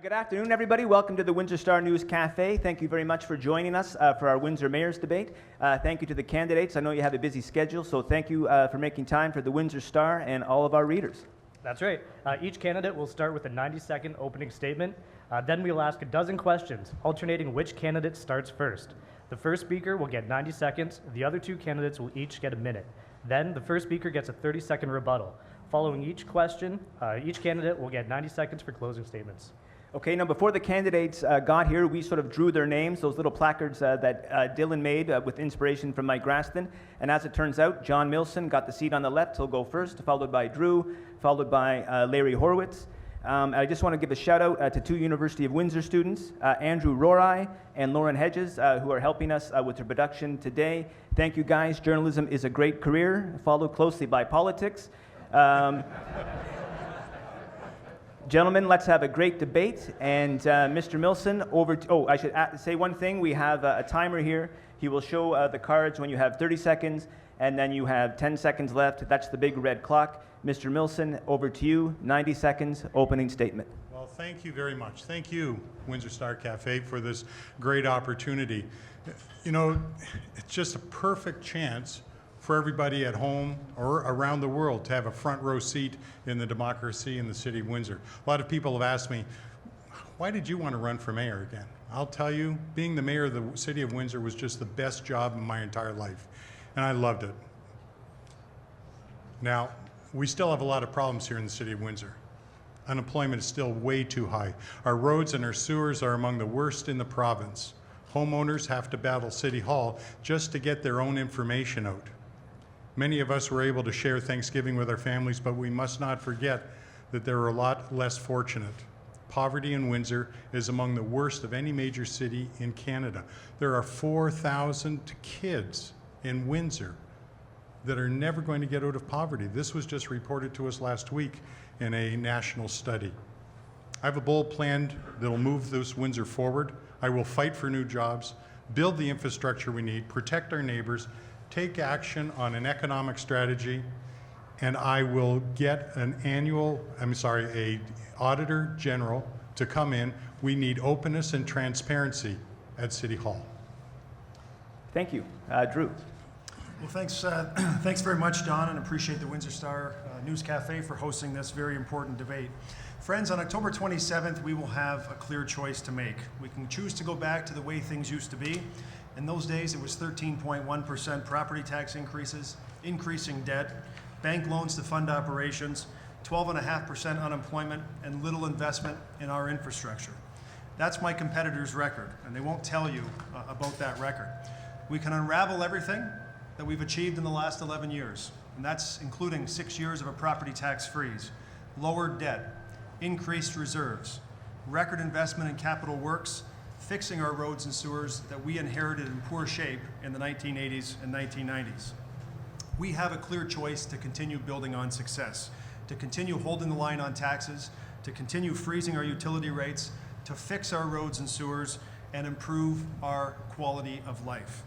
Good afternoon, everybody. Welcome to the Windsor Star News Cafe. Thank you very much for joining us for our Windsor Mayor's debate. Thank you to the candidates. I know you have a busy schedule, so thank you for making time for the Windsor Star and all of our readers. That's right. Each candidate will start with a 90-second opening statement. Then we'll ask a dozen questions, alternating which candidate starts first. The first speaker will get 90 seconds. The other two candidates will each get a minute. Then the first speaker gets a 30-second rebuttal. Following each question, each candidate will get 90 seconds for closing statements. Okay, now before the candidates got here, we sort of drew their names, those little placards that Dylan made with inspiration from Mike Graston. And as it turns out, John Millson got the seat on the left. He'll go first, followed by Drew, followed by Larry Horwitz. I just want to give a shout out to two University of Windsor students, Andrew Rorai and Lauren Hedges, who are helping us with their production today. Thank you, guys. Journalism is a great career, followed closely by politics. Gentlemen, let's have a great debate. And Mr. Millson, over to, I should say one thing. We have a timer here. He will show the cards when you have 30 seconds, and then you have 10 seconds left. That's the big red clock. Mr. Millson, over to you. 90 seconds, opening statement. Well, thank you very much. Thank you, Windsor Star Cafe, for this great opportunity. You know, it's just a perfect chance for everybody at home or around the world to have a front row seat in the democracy in the city of Windsor. A lot of people have asked me, why did you want to run for mayor again? I'll tell you, being the mayor of the city of Windsor was just the best job in my entire life, and I loved it. Now, we still have a lot of problems here in the city of Windsor. Unemployment is still way too high. Our roads and our sewers are among the worst in the province. Homeowners have to battle City Hall just to get their own information out. Many of us were able to share Thanksgiving with our families, but we must not forget that there are a lot less fortunate. Poverty in Windsor is among the worst of any major city in Canada. There are 4,000 kids in Windsor that are never going to get out of poverty. This was just reported to us last week in a national study. I have a bold plan that will move this Windsor forward. I will fight for new jobs, build the infrastructure we need, protect our neighbors, take action on an economic strategy, and I will get an auditor general to come in. We need openness and transparency at City Hall. Thank you. Drew. Well, thanks very much, Don, and appreciate the Windsor Star News Cafe for hosting this very important debate. Friends, on October 27th, we will have a clear choice to make. We can choose to go back to the way things used to be. In those days, it was 13.1% property tax increases, increasing debt, bank loans to fund operations, 12.5% unemployment, and little investment in our infrastructure. That's my competitor's record, and they won't tell you about that record. We can unravel everything that we've achieved in the last 11 years, and that's including 6 years of a property tax freeze, lower debt, increased reserves, record investment in capital works, fixing our roads and sewers that we inherited in poor shape in the 1980s and 1990s. We have a clear choice to continue building on success, to continue holding the line on taxes, to continue freezing our utility rates, to fix our roads and sewers, and improve our quality of life.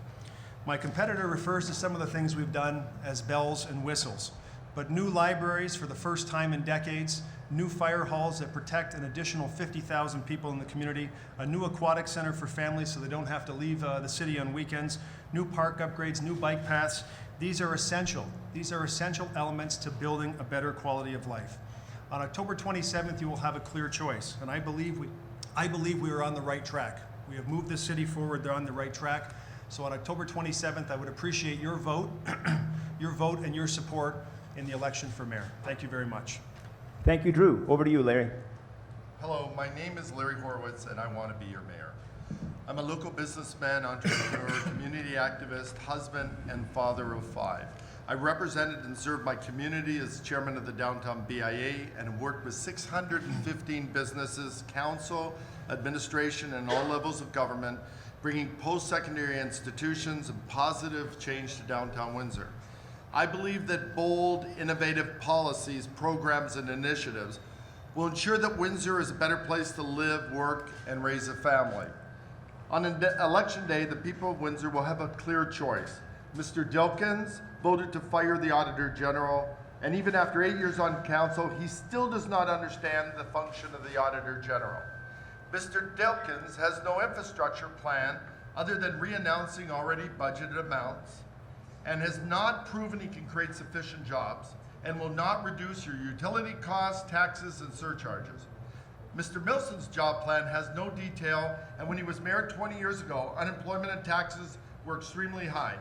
My competitor refers to some of the things we've done as bells and whistles, but new libraries for the first time in decades, new fire halls that protect an additional 50,000 people in the community, a new aquatic center for families so they don't have to leave the city on weekends, new park upgrades, new bike paths. These are essential. These are essential elements to building a better quality of life. On October 27th, you will have a clear choice, and I believe we are on the right track. We have moved this city forward. They're on the right track. So on October 27th, I would appreciate your vote, and your support in the election for mayor. Thank you very much. Thank you, Drew. Over to you, Larry. Hello, my name is Larry Horwitz, and I want to be your mayor. I'm a local businessman, entrepreneur, community activist, husband, and father of 5. I represented and served my community as chairman of the Downtown BIA and have worked with 615 businesses, council, administration, and all levels of government, bringing post-secondary institutions and positive change to downtown Windsor. I believe that bold, innovative policies, programs, and initiatives will ensure that Windsor is a better place to live, work, and raise a family. On election day, the people of Windsor will have a clear choice. Mr. Dilkens voted to fire the Auditor General, and even after 8 years on council, he still does not understand the function of the Auditor General. Mr. Dilkens has no infrastructure plan other than re-announcing already budgeted amounts, and has not proven he can create sufficient jobs, and will not reduce your utility costs, taxes, and surcharges. Mr. Millson's job plan has no detail, and when he was mayor 20 years ago, unemployment and taxes were extremely high.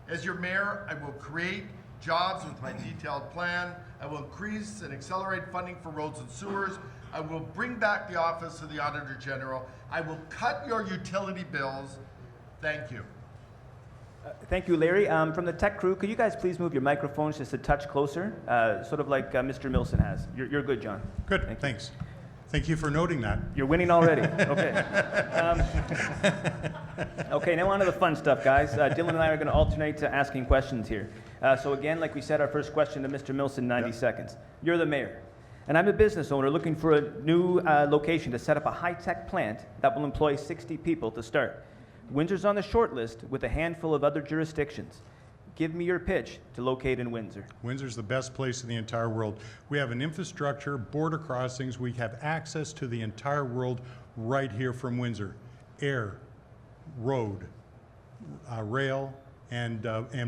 As your mayor, I will create jobs with my detailed plan. I will increase and accelerate funding for roads and sewers. I will bring back the office of the Auditor General. I will cut your utility bills. Thank you. Thank you, Larry. From the tech crew, could you guys please move your microphones just a touch closer, sort of like Mr. Millson has. You're good, John. Good, thanks. Thank you for noting that. You're winning already. Okay. Okay, now on to the fun stuff, guys. Dylan and I are going to alternate to asking questions here. So again, like we said, our first question to Mr. Millson, 90 seconds. You're the mayor, and I'm a business owner looking for a new location to set up a high-tech plant that will employ 60 people to start. Windsor's on the short list with a handful of other jurisdictions. Give me your pitch to locate in Windsor. Windsor's the best place in the entire world. We have an infrastructure, border crossings. We have access to the entire world right here from Windsor. Air, road, rail, and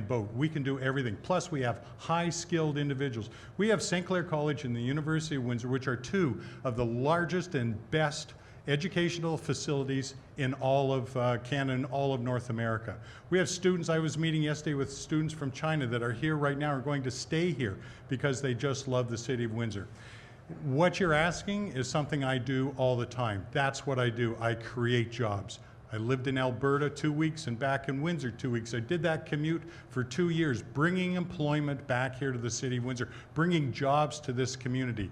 boat. We can do everything. Plus, we have high-skilled individuals. We have St. Clair College and the University of Windsor, which are two of the largest and best educational facilities in all of Canada and all of North America. We have students, I was meeting yesterday with students from China that are here right now, are going to stay here because they just love the city of Windsor. What you're asking is something I do all the time. That's what I do. I create jobs. I lived in Alberta 2 weeks and back in Windsor 2 weeks. I did that commute for 2 years, bringing employment back here to the city of Windsor, bringing jobs to this community.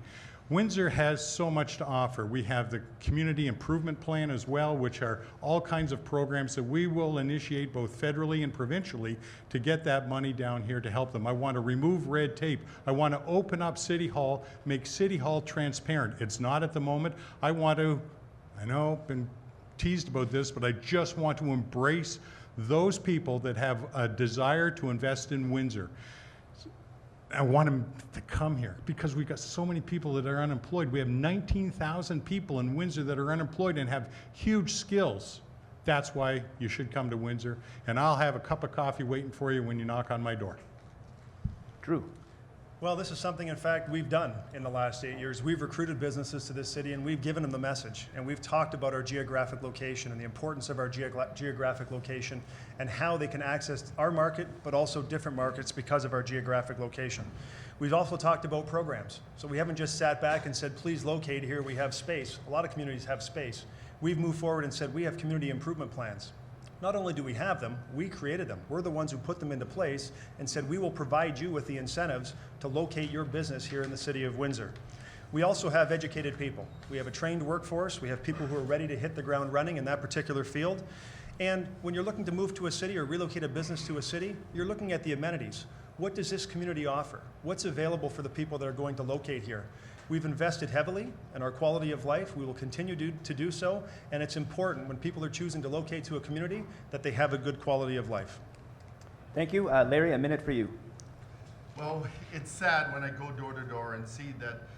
Windsor has so much to offer. We have the Community Improvement Plan as well, which are all kinds of programs that we will initiate both federally and provincially to get that money down here to help them. I want to remove red tape. I want to open up City Hall, make City Hall transparent. It's not at the moment. I want to, I know, been teased about this, but I just want to embrace those people that have a desire to invest in Windsor. I want them to come here because we've got so many people that are unemployed. We have 19,000 people in Windsor that are unemployed and have huge skills. That's why you should come to Windsor, and I'll have a cup of coffee waiting for you when you knock on my door. Drew. Well, this is something, in fact, we've done in the last 8 years. We've recruited businesses to this city, and we've given them the message. And we've talked about our geographic location and the importance of our geographic location and how they can access our market, but also different markets because of our geographic location. We've also talked about programs. So we haven't just sat back and said, please locate here, we have space. A lot of communities have space. We've moved forward and said, we have community improvement plans. Not only do we have them, we created them. We're the ones who put them into place and said we will provide you with the incentives to locate your business here in the city of Windsor. We also have educated people. We have a trained workforce. We have people who are ready to hit the ground running in that particular field. And when you're looking to move to a city or relocate a business to a city, you're looking at the amenities. What does this community offer? What's available for the people that are going to locate here? We've invested heavily in our quality of life. We will continue to do so, and it's important when people are choosing to locate to a community that they have a good quality of life. Thank you. Larry, a minute for you. Well, it's sad when I go door to door and see that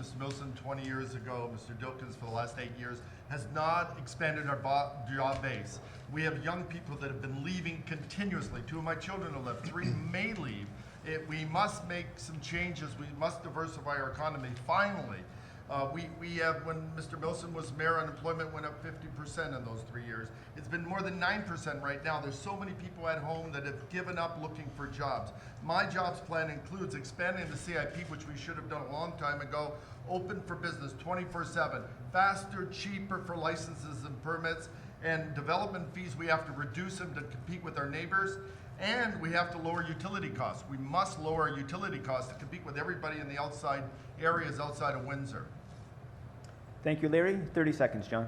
Mr. Millson 20 years ago, Mr. Dilkens for the last 8 years, has not expanded our job base. We have young people that have been leaving continuously. 2 of my children have left, 3 may leave. We must make some changes. We must diversify our economy. Finally, we have, when Mr. Millson was mayor, unemployment went up 50% in those 3 years. It's been more than 9% right now. There's so many people at home that have given up looking for jobs. My jobs plan includes expanding the CIP, which we should have done a long time ago, open for business 24/7, faster, cheaper for licenses and permits, and development fees, we have to reduce them to compete with our neighbors. And we have to lower utility costs. We must lower our utility costs to compete with everybody in the outside areas outside of Windsor. Thank you, Larry. 30 seconds, John.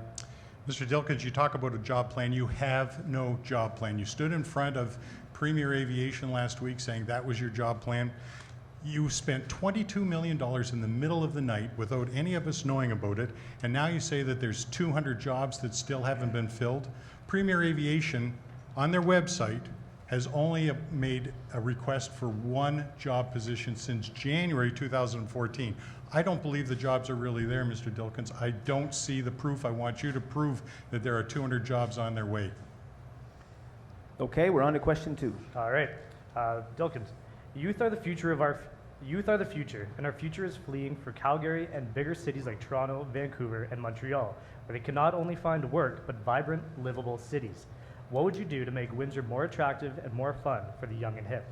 Mr. Dilkens, you talk about a job plan. You have no job plan. You stood in front of Premier Aviation last week saying that was your job plan. You spent $22 million in the middle of the night without any of us knowing about it, and now you say that there's 200 jobs that still haven't been filled. Premier Aviation, on their website, has only made a request for one job position since January 2014. I don't believe the jobs are really there, Mr. Dilkens. I don't see the proof. I want you to prove that there are 200 jobs on their way. Okay, we're on to question 2. All right. Dilkens, youth are the future, and our future is fleeing for Calgary and bigger cities like Toronto, Vancouver, and Montreal, where they can not only find work, but vibrant, livable cities. What would you do to make Windsor more attractive and more fun for the young and hip?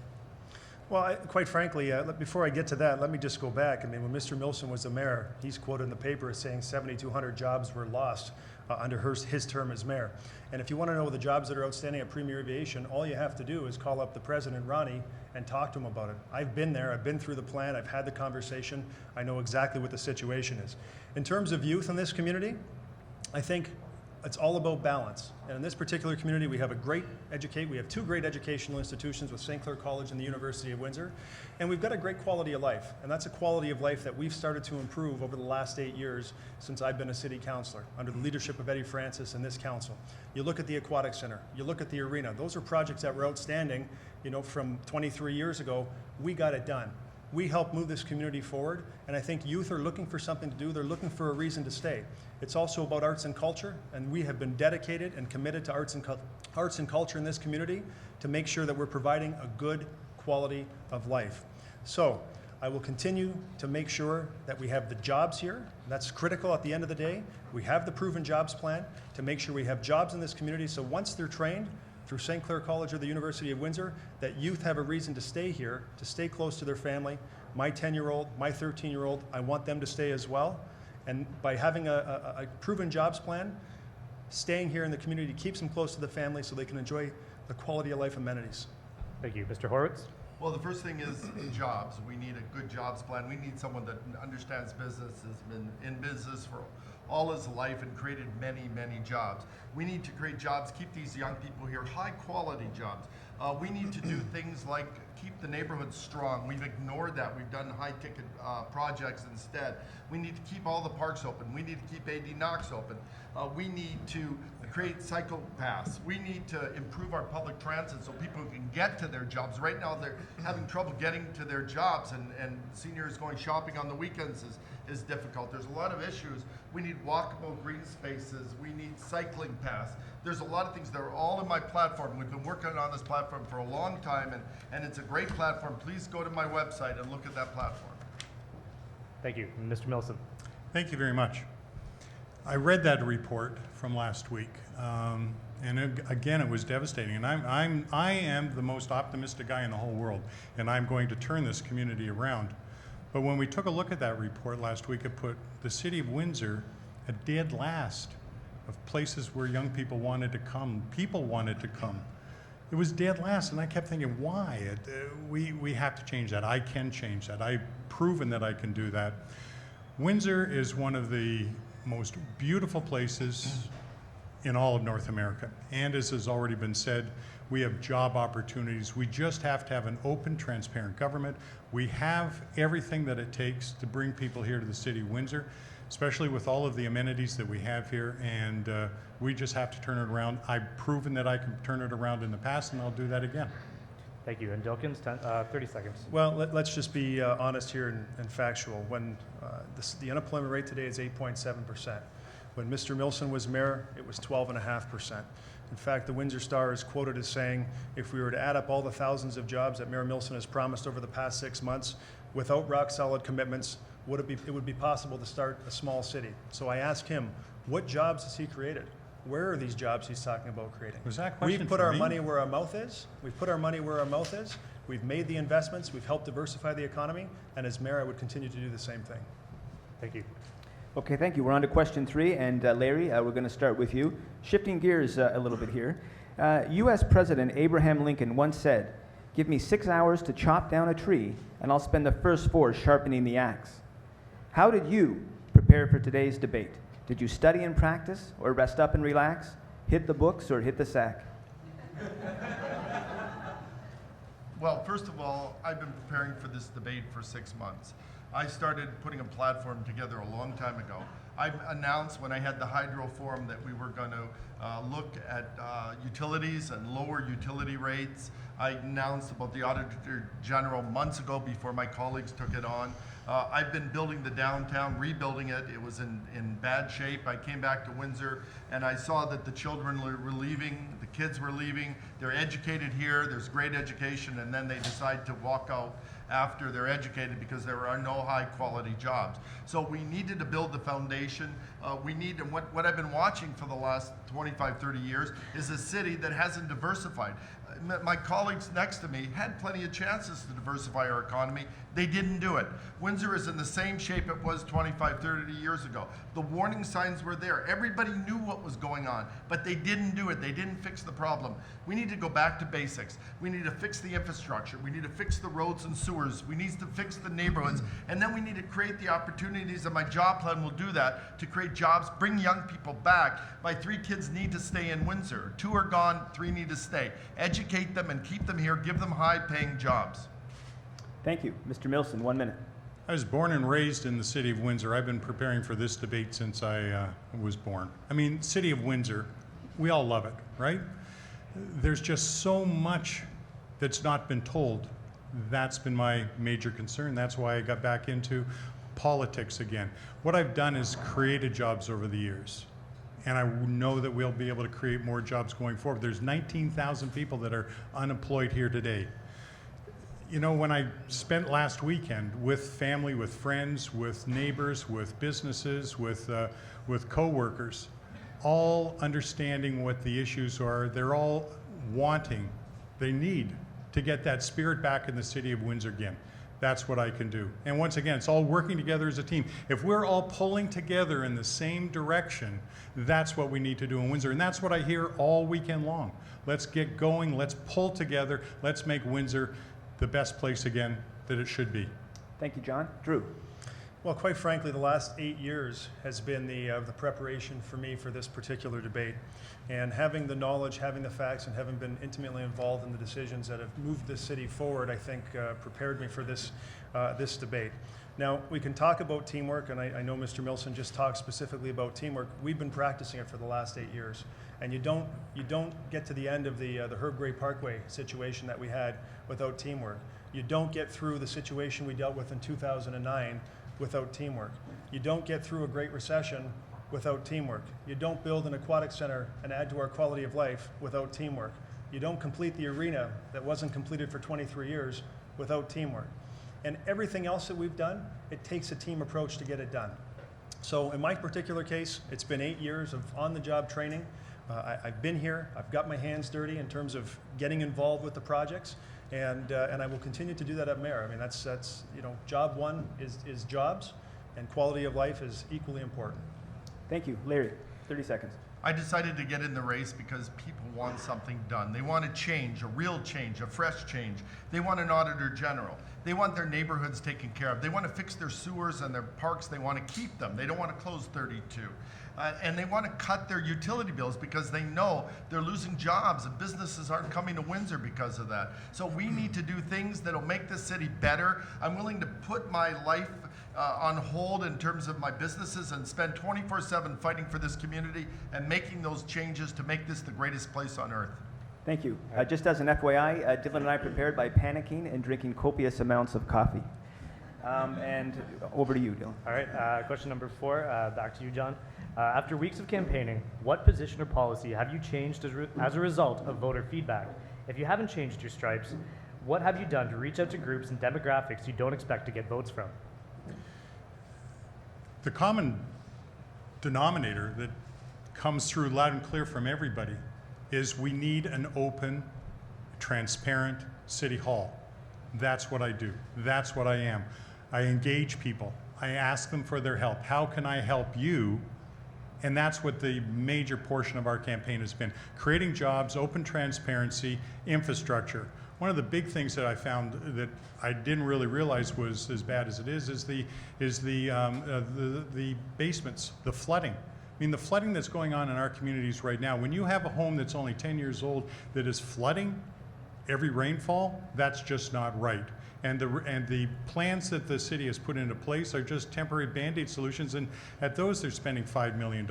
Well, quite frankly, before I get to that, let me just go back. I mean, when Mr. Millson was the mayor, he's quoted in the paper as saying 7,200 jobs were lost under his term as mayor. And if you want to know the jobs that are outstanding at Premier Aviation, all you have to do is call up the president, Ronnie, and talk to him about it. I've been there. I've been through the plan. I've had the conversation. I know exactly what the situation is. In terms of youth in this community, I think it's all about balance. And in this particular community, we have we have 2 great educational institutions with St. Clair College and the University of Windsor. And we've got a great quality of life. And that's a quality of life that we've started to improve over the last 8 years since I've been a city councillor, under the leadership of Eddie Francis and this council. You look at the Aquatic Center, you look at the arena. Those are projects that were outstanding, from 23 years ago. We got it done. We helped move this community forward, and I think youth are looking for something to do. They're looking for a reason to stay. It's also about arts and culture, and we have been dedicated and committed to arts and culture in this community to make sure that we're providing a good quality of life. So I will continue to make sure that we have the jobs here. That's critical at the end of the day. We have the proven jobs plan to make sure we have jobs in this community, so once they're trained through St. Clair College or the University of Windsor, that youth have a reason to stay here, to stay close to their family. My 10-year-old, my 13-year-old, I want them to stay as well. And by having a proven jobs plan, staying here in the community keeps them close to the family so they can enjoy the quality of life amenities. Thank you. Mr. Horwitz? Well, the first thing is jobs. We need a good jobs plan. We need someone that understands business, has been in business for all his life and created many, many jobs. We need to create jobs, keep these young people here, high quality jobs. We need to do things like keep the neighborhood strong. We've ignored that. We've done high ticket projects instead. We need to keep all the parks open. We need to keep AD Knox open. We need to create cycle paths. We need to improve our public transit so people can get to their jobs. Right now they're having trouble getting to their jobs, and seniors going shopping on the weekends is difficult. There's a lot of issues. We need walkable green spaces. We need cycling paths. There's a lot of things that are all in my platform. We've been working on this platform for a long time, and it's a great platform. Please go to my website and look at that platform. Thank you. Mr. Millson? Thank you very much. I read that report from last week, and again, it was devastating. And I am the most optimistic guy in the whole world, and I'm going to turn this community around. But when we took a look at that report last week, it put the city of Windsor at dead last of places where young people wanted to come, people wanted to come. It was dead last, and I kept thinking, why? We have to change that. I can change that. I've proven that I can do that. Windsor is one of the most beautiful places in all of North America. And as has already been said, we have job opportunities. We just have to have an open, transparent government. We have everything that it takes to bring people here to the city of Windsor, especially with all of the amenities that we have here, and we just have to turn it around. I've proven that I can turn it around in the past, and I'll do that again. Thank you. And Dilkens, 30 seconds. Well, let's just be honest here and factual. When the unemployment rate today is 8.7%. When Mr. Millson was mayor, it was 12.5%. In fact, the Windsor Star is quoted as saying, if we were to add up all the thousands of jobs that Mayor Millson has promised over the past 6 months, without rock-solid commitments, it would be possible to start a small city. So I asked him, what jobs has he created? Where are these jobs he's talking about creating? Was that question We've put for our me? money where our mouth is. We've put our money where our mouth is. We've made the investments. We've helped diversify the economy. And as mayor, I would continue to do the same thing. Thank you. Okay, thank you. We're on to question 3, and Larry, we're going to start with you. Shifting gears a little bit here. U.S. President Abraham Lincoln once said, "Give me 6 hours to chop down a tree, and I'll spend the first 4 sharpening the axe." How did you prepare for today's debate? Did you study and practice, or rest up and relax? Hit the books or hit the sack? Well, first of all, I've been preparing for this debate for 6 months. I started putting a platform together a long time ago. I announced when I had the Hydro Forum that we were going to look at utilities and lower utility rates. I announced about the Auditor General months ago before my colleagues took it on. I've been building the downtown, rebuilding it. It was in bad shape. I came back to Windsor and I saw that the children were leaving, the kids were leaving. They're educated here, there's great education, and then they decide to walk out after they're educated because there are no high quality jobs. So we needed to build the foundation. And what I've been watching for the last 25, 30 years is a city that hasn't diversified. My colleagues next to me had plenty of chances to diversify our economy. They didn't do it. Windsor is in the same shape it was 25, 30 years ago. The warning signs were there. Everybody knew what was going on, but they didn't do it. They didn't fix the problem. We need to go back to basics. We need to fix the infrastructure. We need to fix the roads and sewers. We need to fix the neighborhoods. And then we need to create the opportunities, and my job plan will do that, to create jobs, bring young people back. My 3 kids need to stay in Windsor. 2 are gone, 3 need to stay. Educate them and keep them here. Give them high-paying jobs. Thank you. Mr. Millson, 1 minute. I was born and raised in the city of Windsor. I've been preparing for this debate since I was born. I mean, city of Windsor, we all love it, right? There's just so much that's not been told. That's been my major concern. That's why I got back into politics again. What I've done is created jobs over the years. And I know that we'll be able to create more jobs going forward. There's 19,000 people that are unemployed here today. You know, when I spent last weekend with family, with friends, with neighbors, with businesses, with coworkers, all understanding what the issues are, they're all wanting, they need to get that spirit back in the city of Windsor again. That's what I can do. And once again, it's all working together as a team. If we're all pulling together in the same direction, that's what we need to do in Windsor. And that's what I hear all weekend long. Let's get going, let's pull together, let's make Windsor the best place again that it should be. Thank you, John. Drew. Well, quite frankly, the last 8 years has been the preparation for me for this particular debate. And having the knowledge, having the facts, and having been intimately involved in the decisions that have moved this city forward, I think prepared me for this debate. Now, we can talk about teamwork, and I know Mr. Millson just talked specifically about teamwork. We've been practicing it for the last 8 years. And you don't get to the end of the Herb Gray Parkway situation that we had without teamwork. You don't get through the situation we dealt with in 2009 without teamwork. You don't get through a Great Recession without teamwork. You don't build an aquatic center and add to our quality of life without teamwork. You don't complete the arena that wasn't completed for 23 years without teamwork. And everything else that we've done, it takes a team approach to get it done. So in my particular case, it's been 8 years of on-the-job training. I've been here, I've got my hands dirty in terms of getting involved with the projects, and I will continue to do that at Mayor. I mean, that's you know, job one is jobs, and quality of life is equally important. Thank you. Larry, 30 seconds. I decided to get in the race because people want something done. They want a change, a real change, a fresh change. They want an auditor general. They want their neighborhoods taken care of. They want to fix their sewers and their parks. They want to keep them. They don't want to close 32. And they want to cut their utility bills because they know they're losing jobs and businesses aren't coming to Windsor because of that. So we need to do things that'll make this city better. I'm willing to put my life on hold in terms of my businesses and spend 24/7 fighting for this community and making those changes to make this the greatest place on earth. Thank you. Just as an FYI, Dylan and I prepared by panicking and drinking copious amounts of coffee. And over to you, Dylan. All right, question number 4, back to you, John. After weeks of campaigning, what position or policy have you changed as a result of voter feedback? If you haven't changed your stripes, what have you done to reach out to groups and demographics you don't expect to get votes from? The common denominator that comes through loud and clear from everybody is we need an open, transparent city hall. That's what I do. That's what I am. I engage people. I ask them for their help. How can I help you? And that's what the major portion of our campaign has been. Creating jobs, open transparency, infrastructure. One of the big things that I found that I didn't really realize was as bad as it is the basements, the flooding. I mean, the flooding that's going on in our communities right now, when you have a home that's only 10 years old that is flooding, every rainfall, that's just not right. And the plans that the city has put into place are just temporary Band-Aid solutions, and at those they're spending $5 million.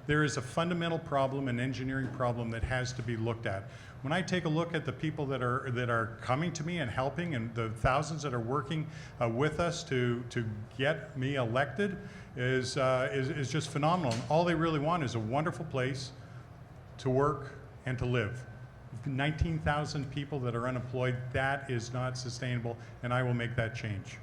There is a fundamental problem, an engineering problem that has to be looked at. When I take a look at the people that are coming to me and helping, and the thousands that are working with us to get me elected, is just phenomenal. And all they really want is a wonderful place to work and to live. 19,000 people that are unemployed, that is not sustainable, and I will make that change.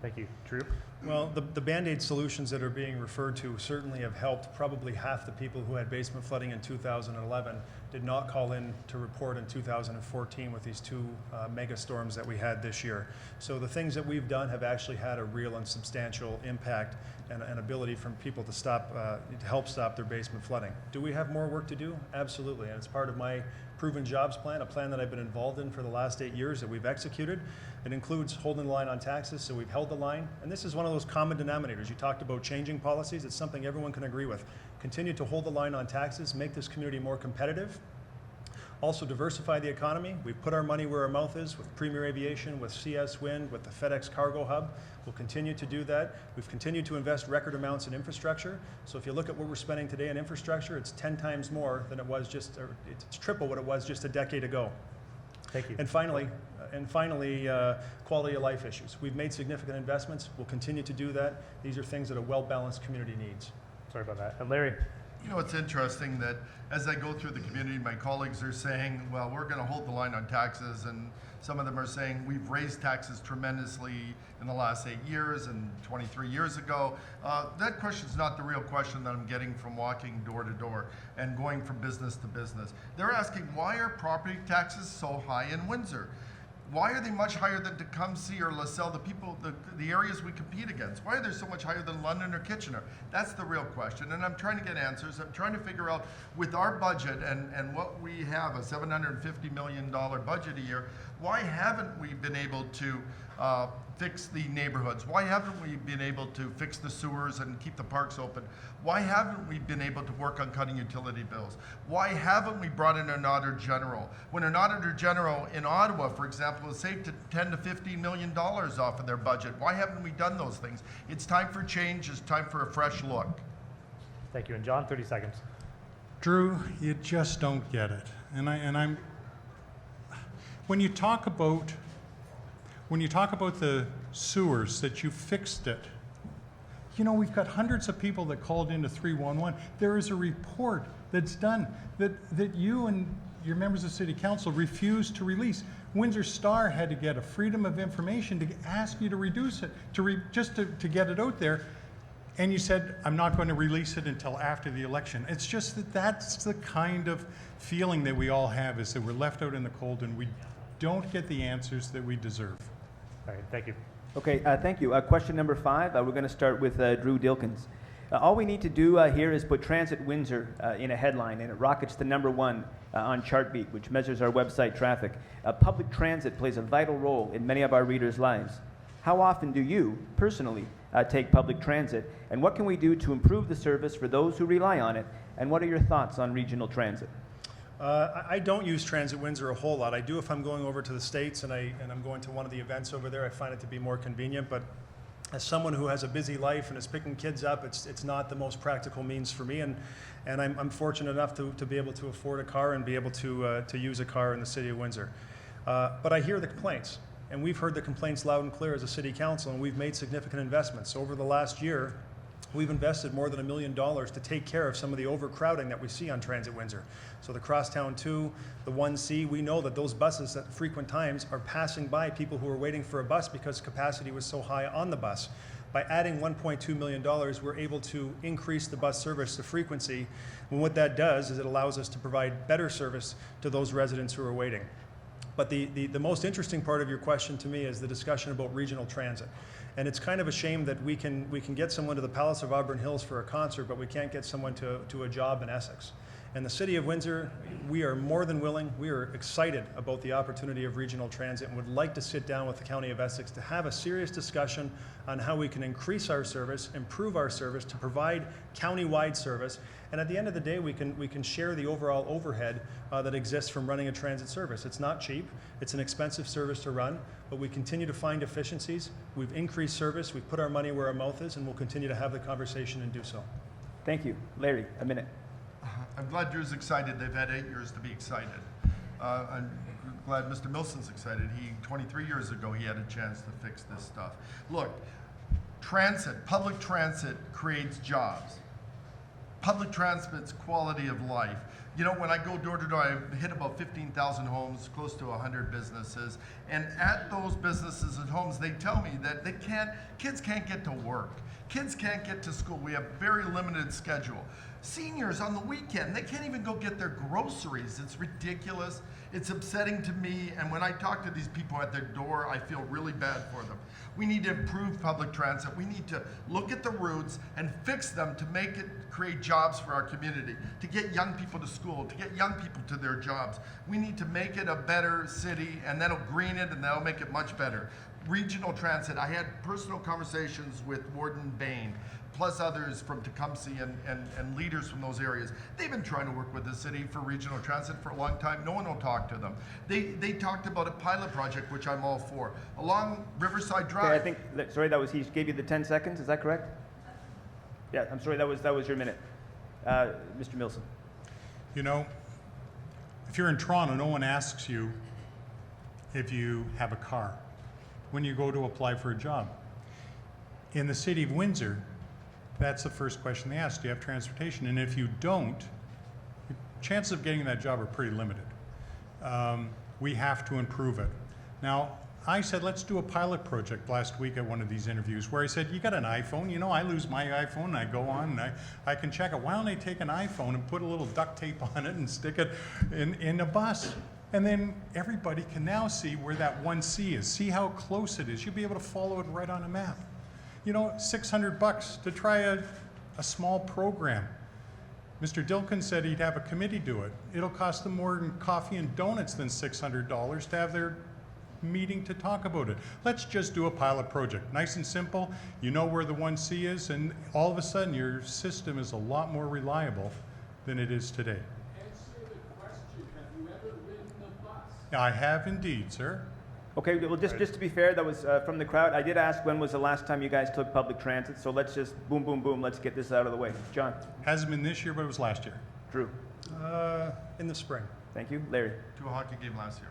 Thank you. Drew? Well, the Band-Aid solutions that are being referred to certainly have helped. Probably half the people who had basement flooding in 2011 did not call in to report in 2014 with these two mega storms that we had this year. So the things that we've done have actually had a real and substantial impact and an ability from people to stop, to help stop their basement flooding. Do we have more work to do? Absolutely, and it's part of my proven jobs plan, a plan that I've been involved in for the last 8 years that we've executed. It includes holding the line on taxes, so we've held the line. And this is one of those common denominators. You talked about changing policies. It's something everyone can agree with. Continue to hold the line on taxes, make this community more competitive. Also diversify the economy. We've put our money where our mouth is with Premier Aviation, with CS Wind, with the FedEx Cargo Hub. We'll continue to do that. We've continued to invest record amounts in infrastructure. So if you look at what we're spending today on infrastructure, it's 10 times more than it was just, or it's triple what it was just a decade ago. Thank you. And finally, quality of life issues. We've made significant investments. We'll continue to do that. These are things that a well-balanced community needs. Sorry about that. And Larry? You know, it's interesting that as I go through the community, my colleagues are saying, well, we're going to hold the line on taxes, and some of them are saying we've raised taxes tremendously in the last 8 years and 23 years ago. That question is not the real question that I'm getting from walking door to door and going from business to business. They're asking, why are property taxes so high in Windsor? Why are they much higher than Tecumseh or LaSalle, the areas we compete against? Why are they so much higher than London or Kitchener? That's the real question, and I'm trying to get answers. I'm trying to figure out, with our budget and what we have, a $750 million budget a year, why haven't we been able to fix the neighborhoods? Why haven't we been able to fix the sewers and keep the parks open? Why haven't we been able to work on cutting utility bills? Why haven't we brought in an auditor general? When an auditor general in Ottawa, for example, has saved $10 to $15 million off of their budget, why haven't we done those things? It's time for change. It's time for a fresh look. Thank you. And John, 30 seconds. Drew, you just don't get it. And when you talk about the sewers, that you fixed it, you know, we've got hundreds of people that called into 311. There is a report that's done that you and your members of City Council refused to release. Windsor Star had to get a freedom of information to ask you to reduce it, just to get it out there. And you said, I'm not going to release it until after the election. It's just that's the kind of feeling that we all have, is that we're left out in the cold and we don't get the answers that we deserve. All right. Thank you. Okay, thank you. Question number 5, we're going to start with Drew Dilkens. All we need to do here is put Transit Windsor in a headline, and it rockets to #1 on Chartbeat, which measures our website traffic. Public transit plays a vital role in many of our readers' lives. How often do you, personally, take public transit, and what can we do to improve the service for those who rely on it, and what are your thoughts on regional transit? I don't use Transit Windsor a whole lot. I do if I'm going over to the States and I'm going to one of the events over there. I find it to be more convenient, but as someone who has a busy life and is picking kids up, it's not the most practical means for me, and I'm fortunate enough to be able to afford a car and be able to use a car in the city of Windsor. But I hear the complaints, and we've heard the complaints loud and clear as a city council, and we've made significant investments. Over the last year, we've invested more than $1 million to take care of some of the overcrowding that we see on Transit Windsor. So the Crosstown 2, the 1C, we know that those buses at frequent times are passing by people who are waiting for a bus because capacity was so high on the bus. By adding $1.2 million, we're able to increase the bus service, the frequency, and what that does is it allows us to provide better service to those residents who are waiting. But the most interesting part of your question to me is the discussion about regional transit. And it's kind of a shame that we can get someone to the Palace of Auburn Hills for a concert, but we can't get someone to a job in Essex. And the City of Windsor, we are more than willing, we are excited about the opportunity of regional transit and would like to sit down with the County of Essex to have a serious discussion on how we can increase our service, improve our service, to provide county-wide service. And at the end of the day, we can share the overall overhead that exists from running a transit service. It's not cheap, it's an expensive service to run, but we continue to find efficiencies. We've increased service, we've put our money where our mouth is, and we'll continue to have the conversation and do so. Thank you. Larry, a minute. I'm glad Drew's excited. They've had 8 years to be excited. I'm glad Mr. Millson's excited. 23 years ago, he had a chance to fix this stuff. Look, public transit creates jobs. Public transport's quality of life. You know, when I go door to door, I hit about 15,000 homes, close to 100 businesses. And at those businesses and homes, they tell me that kids can't get to work. Kids can't get to school. We have very limited schedule. Seniors on the weekend, they can't even go get their groceries. It's ridiculous. It's upsetting to me. And when I talk to these people at their door, I feel really bad for them. We need to improve public transit. We need to look at the routes and fix them to make it create jobs for our community, to get young people to school, to get young people to their jobs. We need to make it a better city, and that'll green it, and that'll make it much better. Regional transit, I had personal conversations with Warden Bain, plus others from Tecumseh and leaders from those areas. They've been trying to work with the city for regional transit for a long time. No one will talk to them. They talked about a pilot project, which I'm all for, along Riverside Drive. Okay, I think, sorry, he gave you the 10 seconds, is that correct? Yeah, I'm sorry, that was your minute. Mr. Millson. You know, if you're in Toronto, no one asks you if you have a car when you go to apply for a job. In the city of Windsor, that's the first question they ask. Do you have transportation? And if you don't, the chances of getting that job are pretty limited. We have to improve it. Now, I said, let's do a pilot project last week at one of these interviews where I said, you got an iPhone, you know, I lose my iPhone and I go on and I can check it. Why don't I take an iPhone and put a little duct tape on it and stick it in a bus? And then everybody can now see where that 1C is, see how close it is. You'll be able to follow it right on a map. You know, $600 to try a small program. Mr. Dilkens said he'd have a committee do it. It'll cost them more in coffee and donuts than $600 to have their meeting to talk about it. Let's just do a pilot project. Nice and simple. You know where the 1C is, and all of a sudden your system is a lot more reliable than it is today. Answer the question. Have you ever ridden a bus? I have indeed, sir. Okay, well, just to be fair, that was from the crowd. I did ask when was the last time you guys took public transit, so let's just boom, boom, boom, let's get this out of the way. John. Hasn't been this year, but it was last year. Drew. In the spring. Thank you. Larry. To a hockey game last year.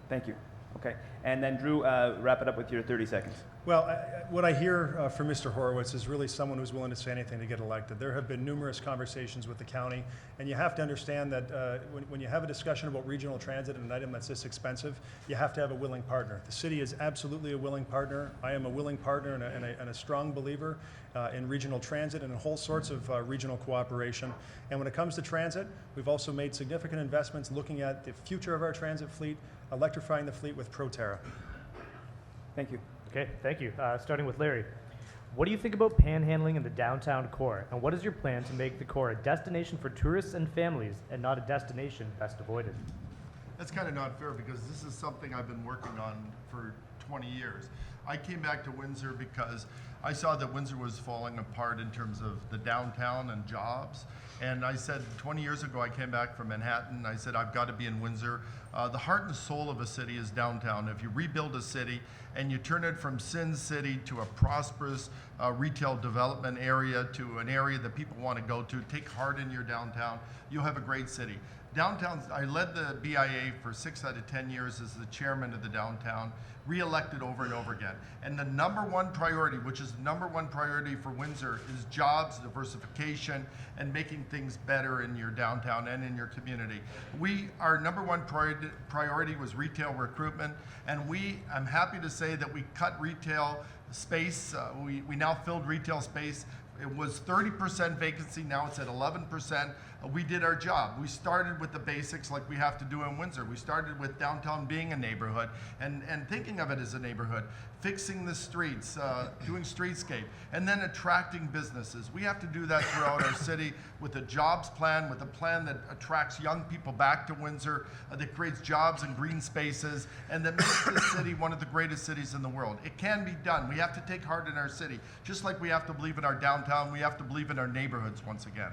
Thank you. Okay, and then Drew, wrap it up with your 30 seconds. Well, what I hear from Mr. Horwitz is really someone who's willing to say anything to get elected. There have been numerous conversations with the county, and you have to understand that when you have a discussion about regional transit and an item that's this expensive, you have to have a willing partner. The city is absolutely a willing partner. I am a willing partner and a strong believer in regional transit and in whole sorts of regional cooperation. And when it comes to transit, we've also made significant investments looking at the future of our transit fleet, electrifying the fleet with ProTerra. Thank you. Okay, thank you. Starting with Larry. What do you think about panhandling in the downtown core? And what is your plan to make the core a destination for tourists and families and not a destination best avoided? That's kind of not fair because this is something I've been working on for 20 years. I came back to Windsor because I saw that Windsor was falling apart in terms of the downtown and jobs. And I said 20 years ago, I came back from Manhattan. I said, I've got to be in Windsor. The heart and soul of a city is downtown. If you rebuild a city and you turn it from Sin City to a prosperous retail development area to an area that people want to go to, take heart in your downtown, you'll have a great city. Downtown, I led the BIA for 6 out of 10 years as the chairman of the downtown, re-elected over and over again. And the number one priority, which is the number one priority for Windsor, is jobs, diversification, and making things better in your downtown and in your community. Our number one priority was retail recruitment, and I'm happy to say that we cut retail space. We now filled retail space It was 30% vacancy, now it's at 11%. We did our job. We started with the basics like we have to do in Windsor. We started with downtown being a neighborhood and thinking of it as a neighborhood, fixing the streets, doing streetscape, and then attracting businesses. We have to do that throughout our city with a jobs plan, with a plan that attracts young people back to Windsor, that creates jobs and green spaces, and that makes this city one of the greatest cities in the world. It can be done. We have to take heart in our city. Just like we have to believe in our downtown, we have to believe in our neighborhoods once again.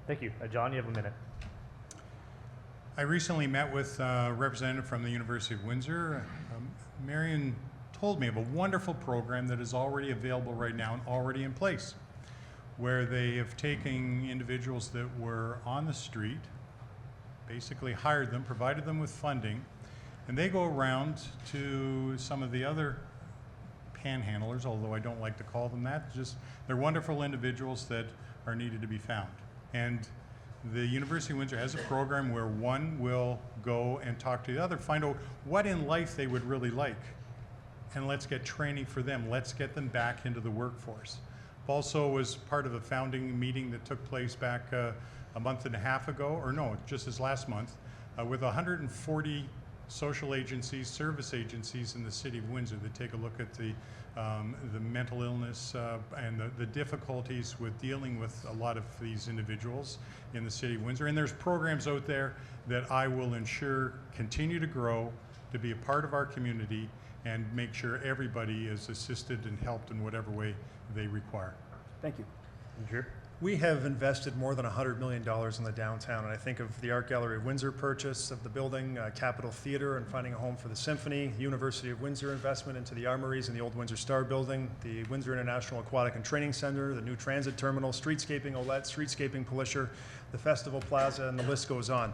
Thank you. John, you have a minute. I recently met with a representative from the University of Windsor. Marion told me of a wonderful program that is already available right now and already in place, where they have taken individuals that were on the street, basically hired them, provided them with funding, and they go around to some of the other panhandlers, although I don't like to call them that. Just they're wonderful individuals that are needed to be found. And the University of Windsor has a program where one will go and talk to the other, find out what in life they would really like, and let's get training for them. Let's get them back into the workforce. Also was part of a founding meeting that took place back a month and a half ago, or no, just this last month, with 140 social agencies, service agencies in the city of Windsor that take a look at the mental illness and the difficulties with dealing with a lot of these individuals in the city of Windsor. And there's programs out there that I will ensure continue to grow, to be a part of our community, and make sure everybody is assisted and helped in whatever way they require. Thank you. Drew? We have invested more than $100 million in the downtown, and I think of the Art Gallery of Windsor purchase of the building, Capitol Theater and finding a home for the symphony, University of Windsor investment into the armories and the old Windsor Star building, the Windsor International Aquatic and Training Center, the new transit terminal, streetscaping Olette, streetscaping Polisher, the Festival Plaza, and the list goes on.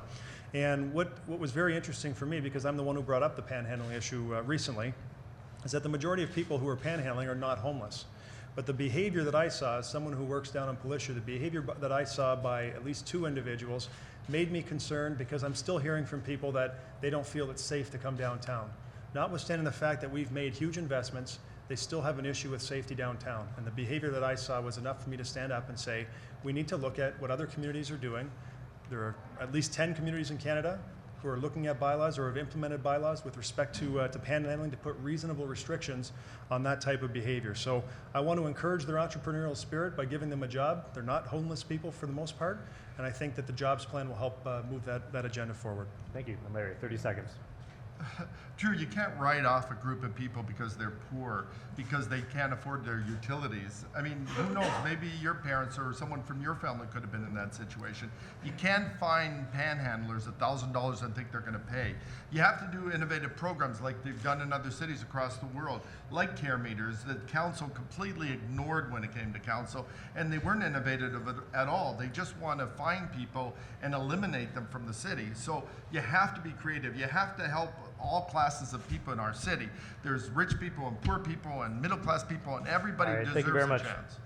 And what was very interesting for me, because I'm the one who brought up the panhandling issue recently, is that the majority of people who are panhandling are not homeless. But the behavior that I saw, as someone who works down in Polisher, the behavior that I saw by at least 2 individuals made me concerned, because I'm still hearing from people that they don't feel it's safe to come downtown. Notwithstanding the fact that we've made huge investments, they still have an issue with safety downtown. And the behavior that I saw was enough for me to stand up and say, we need to look at what other communities are doing. There are at least 10 communities in Canada who are looking at bylaws or have implemented bylaws with respect to panhandling to put reasonable restrictions on that type of behavior. So I want to encourage their entrepreneurial spirit by giving them a job. They're not homeless people for the most part, and I think that the jobs plan will help move that agenda forward. Thank you. And Larry, 30 seconds. Drew, you can't write off a group of people because they're poor, because they can't afford their utilities. I mean, who knows? Maybe your parents or someone from your family could have been in that situation. You can't find panhandlers $1,000 and think they're going to pay. You have to do innovative programs like they've done in other cities across the world, like care meters that council completely ignored when it came to council, and they weren't innovative at all. They just want to find people and eliminate them from the city. So you have to be creative. You have to help all classes of people in our city. There's rich people and poor people and middle class people, and everybody All right, deserves thank you very a much. chance.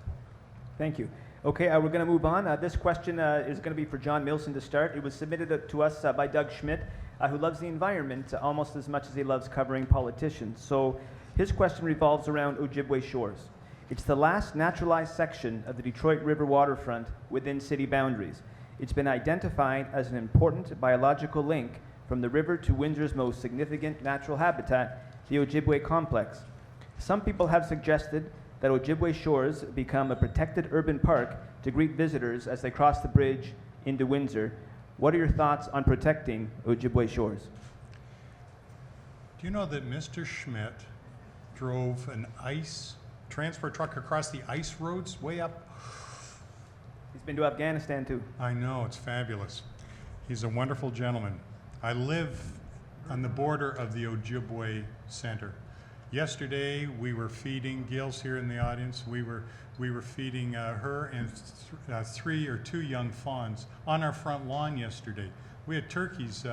Thank you. Okay, we're going to move on. This question is going to be for John Millson to start. It was submitted to us by Doug Schmidt, who loves the environment almost as much as he loves covering politicians. So his question revolves around Ojibwe Shores. It's the last naturalized section of the Detroit River waterfront within city boundaries. It's been identified as an important biological link from the river to Windsor's most significant natural habitat, the Ojibwe complex. Some people have suggested that Ojibwe Shores become a protected urban park to greet visitors as they cross the bridge into Windsor. What are your thoughts on protecting Ojibwe Shores? Do you know that Mr. Schmidt drove an ice transport truck across the ice roads way up? He's been to Afghanistan too. I know, it's fabulous. He's a wonderful gentleman. I live on the border of the Ojibwe Center. Yesterday, we were feeding, Gail's here in the audience, we were feeding her and 2 young fawns on our front lawn yesterday. We had turkeys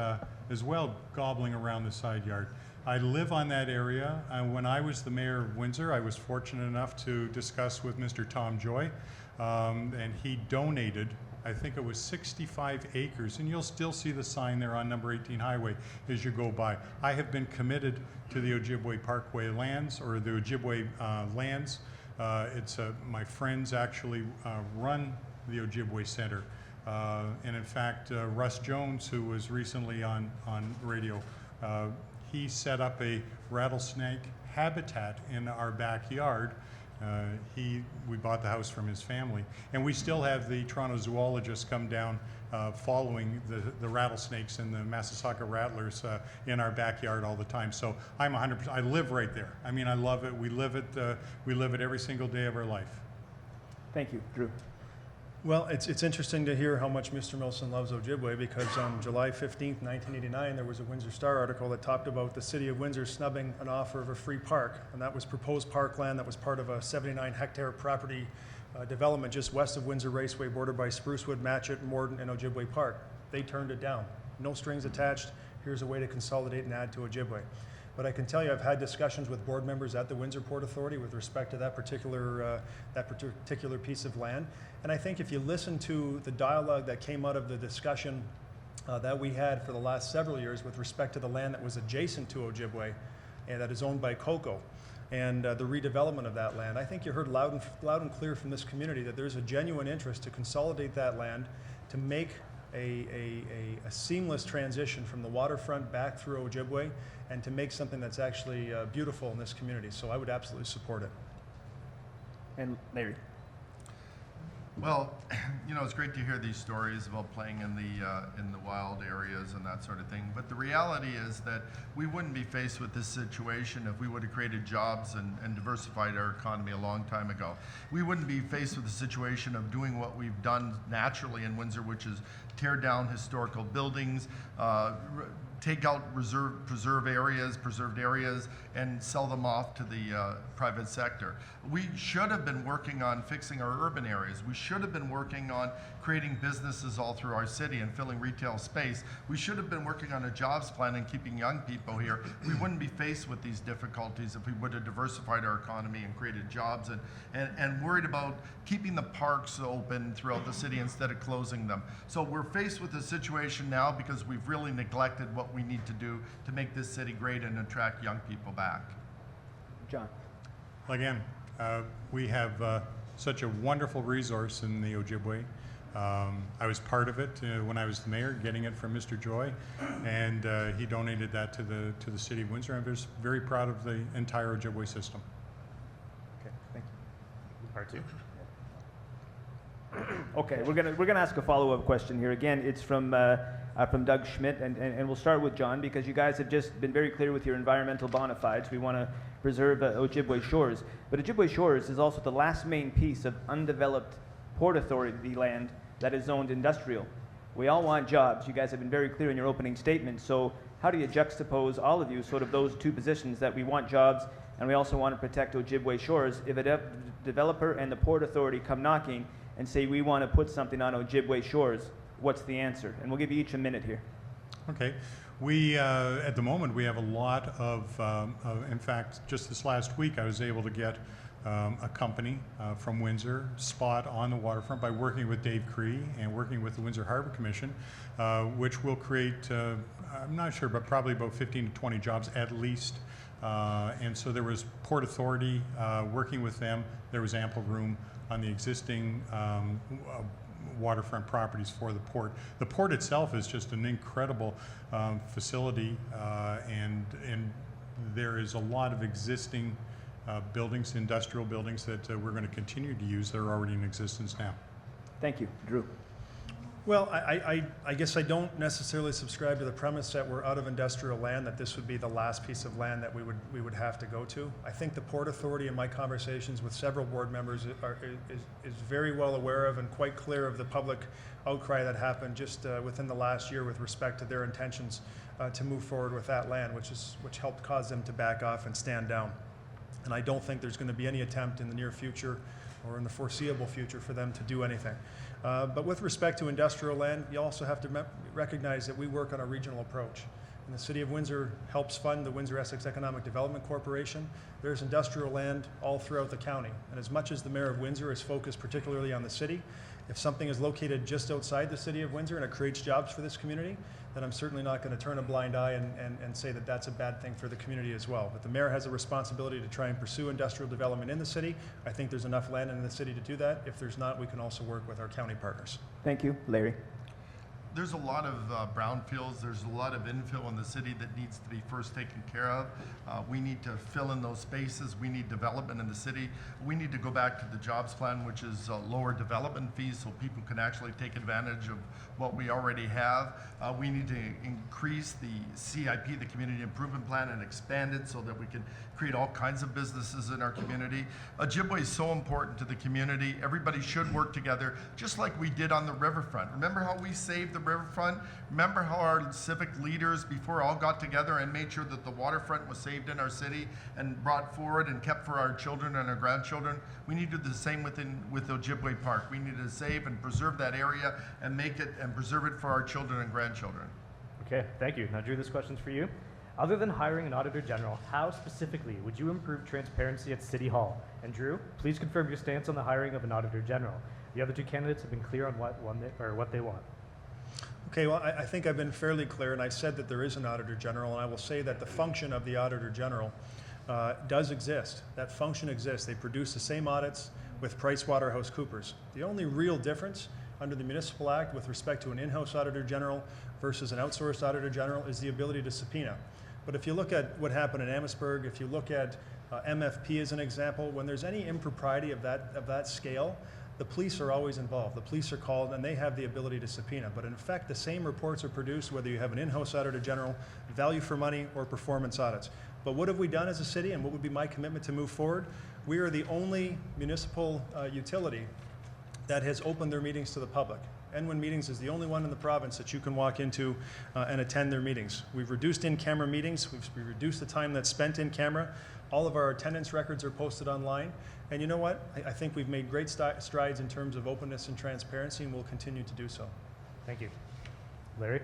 as well gobbling around the side yard. I live on that area. When I was the mayor of Windsor, I was fortunate enough to discuss with Mr. Tom Joy, and he donated, I think it was 65 acres, and you'll still see the sign there on number 18 highway as you go by. I have been committed to the Ojibwe Parkway lands, or the Ojibwe lands, My friends actually run the Ojibwe Center. And in fact, Russ Jones, who was recently on radio, he set up a rattlesnake habitat in our backyard. We bought the house from his family, and we still have the Toronto zoologists come down following the rattlesnakes and the Massasauga rattlers in our backyard all the time. So I'm 100%. I live right there. I mean, I love it. We live it every single day of our life. Thank you, Drew. Well, it's interesting to hear how much Mr. Millson loves Ojibwe, because on July 15th, 1989, there was a Windsor Star article that talked about the city of Windsor snubbing an offer of a free park, and that was proposed parkland that was part of a 79-hectare property development just west of Windsor Raceway, bordered by Sprucewood, Matchett, Morden, and Ojibwe Park. They turned it down. No strings attached. Here's a way to consolidate and add to Ojibwe. But I can tell you, I've had discussions with board members at the Windsor Port Authority with respect to that particular piece of land. And I think if you listen to the dialogue that came out of the discussion that we had for the last several years with respect to the land that was adjacent to Ojibwe and that is owned by Coco, and the redevelopment of that land, I think you heard loud and clear from this community that there's a genuine interest to consolidate that land, to make a seamless transition from the waterfront back through Ojibwe, and to make something that's actually beautiful in this community. So I would absolutely support it. And Larry. Well, you know, it's great to hear these stories about playing in the wild areas and that sort of thing. But the reality is that we wouldn't be faced with this situation if we would have created jobs and diversified our economy a long time ago. We wouldn't be faced with the situation of doing what we've done naturally in Windsor, which is tear down historical buildings, take out preserved areas, and sell them off to the private sector. We should have been working on fixing our urban areas. We should have been working on creating businesses all through our city and filling retail space. We should have been working on a jobs plan and keeping young people here. We wouldn't be faced with these difficulties if we would have diversified our economy and created jobs and worried about keeping the parks open throughout the city instead of closing them. So we're faced with a situation now because we've really neglected what we need to do to make this city great and attract young people back. John. Again, we have such a wonderful resource in the Ojibwe. I was part of it when I was the mayor, getting it from Mr. Joy, and he donated that to the city of Windsor. I'm just very proud of the entire Ojibwe system. Okay, thank you. Part two. Okay, we're gonna ask a follow-up question here. Again, it's from Doug Schmidt, and we'll start with John, because you guys have just been very clear with your environmental bona fides. We want to preserve Ojibwe Shores, but Ojibwe Shores is also the last main piece of undeveloped Port Authority land that is zoned industrial. We all want jobs. You guys have been very clear in your opening statement. So how do you juxtapose, all of you, sort of those two positions, that we want jobs and we also want to protect Ojibwe Shores? If a developer and the Port Authority come knocking and say we want to put something on Ojibwe Shores, what's the answer? And we'll give you each a minute here. Okay. We, at the moment, we have a lot of, in fact, just this last week, I was able to get a company from Windsor, spot on the waterfront, by working with Dave Cree and working with the Windsor Harbor Commission, which will create, I'm not sure, but probably about 15 to 20 jobs at least. And so there was Port Authority working with them. There was ample room on the existing waterfront properties for the port. The port itself is just an incredible facility, and there is a lot of existing buildings, industrial buildings, that we're going to continue to use that are already in existence now. Thank you. Drew. Well, I guess I don't necessarily subscribe to the premise that we're out of industrial land, that this would be the last piece of land that we would have to go to. I think the Port Authority, in my conversations with several board members, is very well aware of and quite clear of the public outcry that happened just within the last year with respect to their intentions to move forward with that land, which helped cause them to back off and stand down. And I don't think there's going to be any attempt in the near future or in the foreseeable future for them to do anything. But with respect to industrial land, you also have to recognize that we work on a regional approach. And the City of Windsor helps fund the Windsor Essex Economic Development Corporation. There's industrial land all throughout the county. And as much as the Mayor of Windsor is focused particularly on the city If something is located just outside the city of Windsor and it creates jobs for this community, then I'm certainly not going to turn a blind eye and say that that's a bad thing for the community as well. But the mayor has a responsibility to try and pursue industrial development in the city. I think there's enough land in the city to do that. If there's not, we can also work with our county partners. Thank you. Larry. There's a lot of brownfields, there's a lot of infill in the city that needs to be first taken care of. We need to fill in those spaces, we need development in the city. We need to go back to the jobs plan, which is lower development fees so people can actually take advantage of what we already have. We need to increase the CIP, the Community Improvement Plan, and expand it so that we can create all kinds of businesses in our community. Ojibwe is so important to the community. Everybody should work together, just like we did on the riverfront. Remember how we saved the riverfront? Remember how our civic leaders before all got together and made sure that the waterfront was saved in our city and brought forward and kept for our children and our grandchildren? We need to do the same with Ojibwe Park. We need to save and preserve that area and make it and preserve it for our children and grandchildren. Okay, thank you. Now, Drew, this question's for you. Other than hiring an auditor general, how specifically would you improve transparency at City Hall? And Drew, please confirm your stance on the hiring of an auditor general. The other two candidates have been clear on what they want. Okay, well, I think I've been fairly clear, and I've said that there is an auditor general, and I will say that the function of the auditor general does exist. That function exists. They produce the same audits with PricewaterhouseCoopers. The only real difference under the Municipal Act with respect to an in-house auditor general versus an outsourced auditor general is the ability to subpoena. But if you look at what happened in Amherstburg, if you look at MFP as an example, when there's any impropriety of that scale, the police are always involved. The police are called and they have the ability to subpoena. But in fact, the same reports are produced whether you have an in-house auditor general, value for money, or performance audits. But what have we done as a city, and what would be my commitment to move forward? We are the only municipal utility that has opened their meetings to the public. NWIN Meetings is the only one in the province that you can walk into and attend their meetings. We've reduced in-camera meetings. We've reduced the time that's spent in camera. All of our attendance records are posted online. And you know what? I think we've made great strides in terms of openness and transparency, and we'll continue to do so. Thank you. Larry?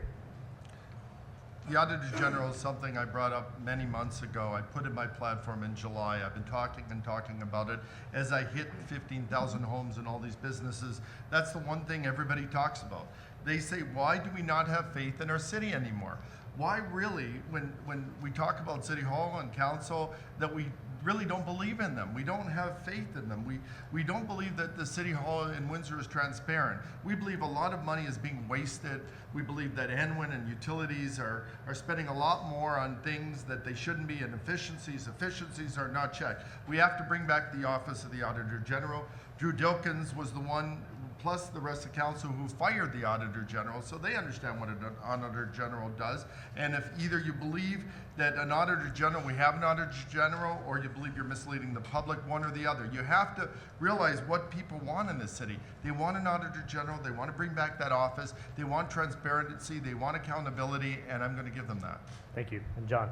The Auditor General is something I brought up many months ago. I put in my platform in July. I've been talking and talking about it. As I hit 15,000 homes and all these businesses, that's the one thing everybody talks about. They say, why do we not have faith in our city anymore? Why really, when we talk about City Hall and Council, that we really don't believe in them. We don't have faith in them. We don't believe that the City Hall in Windsor is transparent. We believe a lot of money is being wasted. We believe that NWIN and utilities are spending a lot more on things that they shouldn't be, and efficiencies are not checked. We have to bring back the office of the Auditor General. Drew Dilkens was the one, plus the rest of council, who fired the Auditor General, so they understand what an Auditor General does. And if either you believe that an Auditor General, we have an Auditor General, or you believe you're misleading the public, one or the other. You have to realize what people want in this city. They want an Auditor General, they want to bring back that office, they want transparency, they want accountability, and I'm going to give them that. Thank you. And John?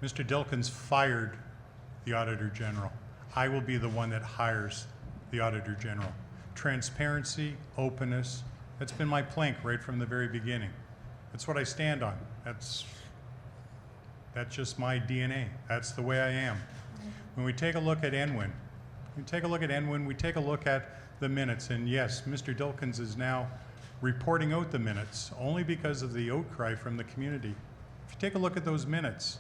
Mr. Dilkens fired the Auditor General. I will be the one that hires the Auditor General. Transparency, openness, that's been my plank right from the very beginning. That's what I stand on. That's just my DNA. That's the way I am. When we take a look at NWIN, we take a look at the minutes, and yes, Mr. Dilkens is now reporting out the minutes only because of the outcry from the community. If you take a look at those minutes,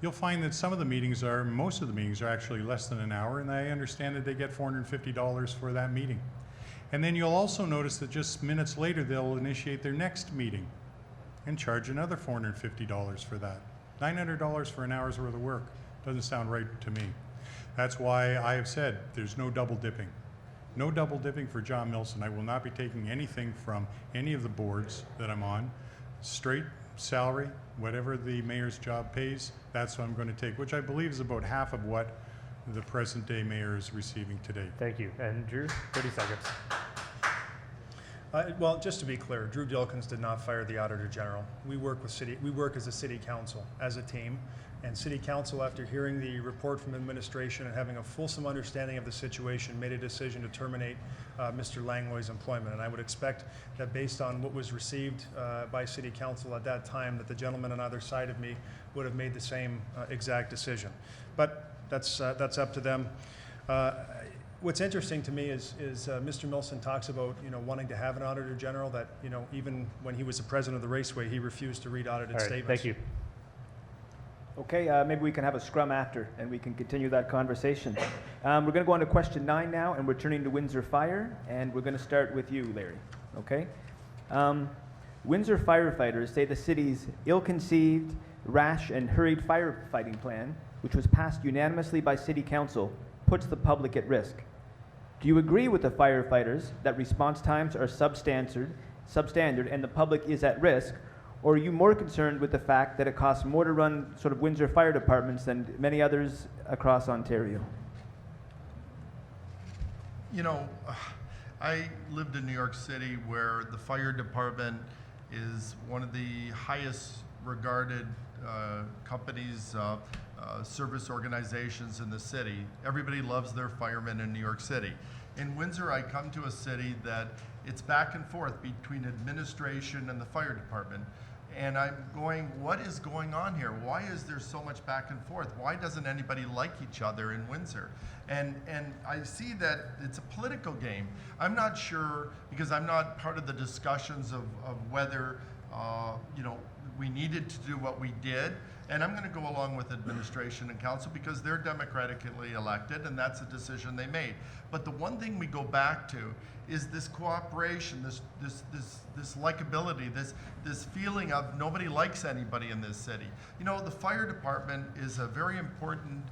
you'll find that most of the meetings are actually less than an hour, and I understand that they get $450 for that meeting. And then you'll also notice that just minutes later, they'll initiate their next meeting and charge another $450 for that. $900 for an hour's worth of work doesn't sound right to me. That's why I have said there's no double dipping. No double dipping for John Millson. I will not be taking anything from any of the boards that I'm on. Straight salary, whatever the mayor's job pays, that's what I'm going to take, which I believe is about half of what the present day mayor is receiving today. Thank you. And Drew, 30 seconds. Well, just to be clear, Drew Dilkens did not fire the Auditor General. We work as a city council, as a team. And City Council, after hearing the report from administration and having a fulsome understanding of the situation, made a decision to terminate Mr. Langlois' employment. And I would expect that based on what was received by City Council at that time, that the gentleman on either side of me would have made the same exact decision. But that's up to them. what's interesting to me is Mr. Millson talks about, wanting to have an auditor general that, even when he was the president of the Raceway, he refused to read audited All right, statements. thank you. Okay, maybe we can have a scrum after, and we can continue that conversation. We're going to go on to question 9 now, and we're turning to Windsor Fire, and we're going to start with you, Larry. Okay? Windsor firefighters say the city's ill-conceived, rash, and hurried firefighting plan, which was passed unanimously by City Council, puts the public at risk. Do you agree with the firefighters that response times are substandard and the public is at risk, or are you more concerned with the fact that it costs more to run sort of Windsor fire departments than many others across Ontario? I lived in New York City, where the fire department is one of the highest regarded companies, service organizations in the city. Everybody loves their firemen in New York City. In Windsor, I come to a city that it's back and forth between administration and the fire department. And I'm going, what is going on here? Why is there so much back and forth? Why doesn't anybody like each other in Windsor? And I see that it's a political game. I'm not sure, because I'm not part of the discussions of whether we needed to do what we did. And I'm going to go along with administration and council because they're democratically elected, and that's a decision they made. But the one thing we go back to is this cooperation, this likability, this feeling of nobody likes anybody in this city. The fire department is a very important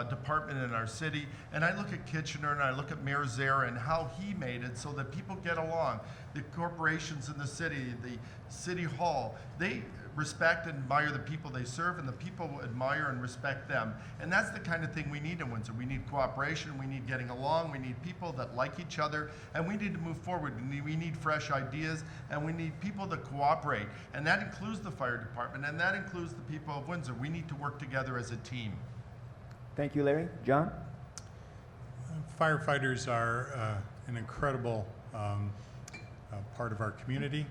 department in our city, and I look at Kitchener and I look at Mayor Zare and how he made it so that people get along. The corporations in the city, the city hall, they respect and admire the people they serve, and the people admire and respect them. And that's the kind of thing we need in Windsor. We need cooperation, we need getting along, we need people that like each other, and we need to move forward. We need fresh ideas, and we need people to cooperate. And that includes the fire department, and that includes the people of Windsor. We need to work together as a team. Thank you, Larry. John? Firefighters are an incredible part of our community.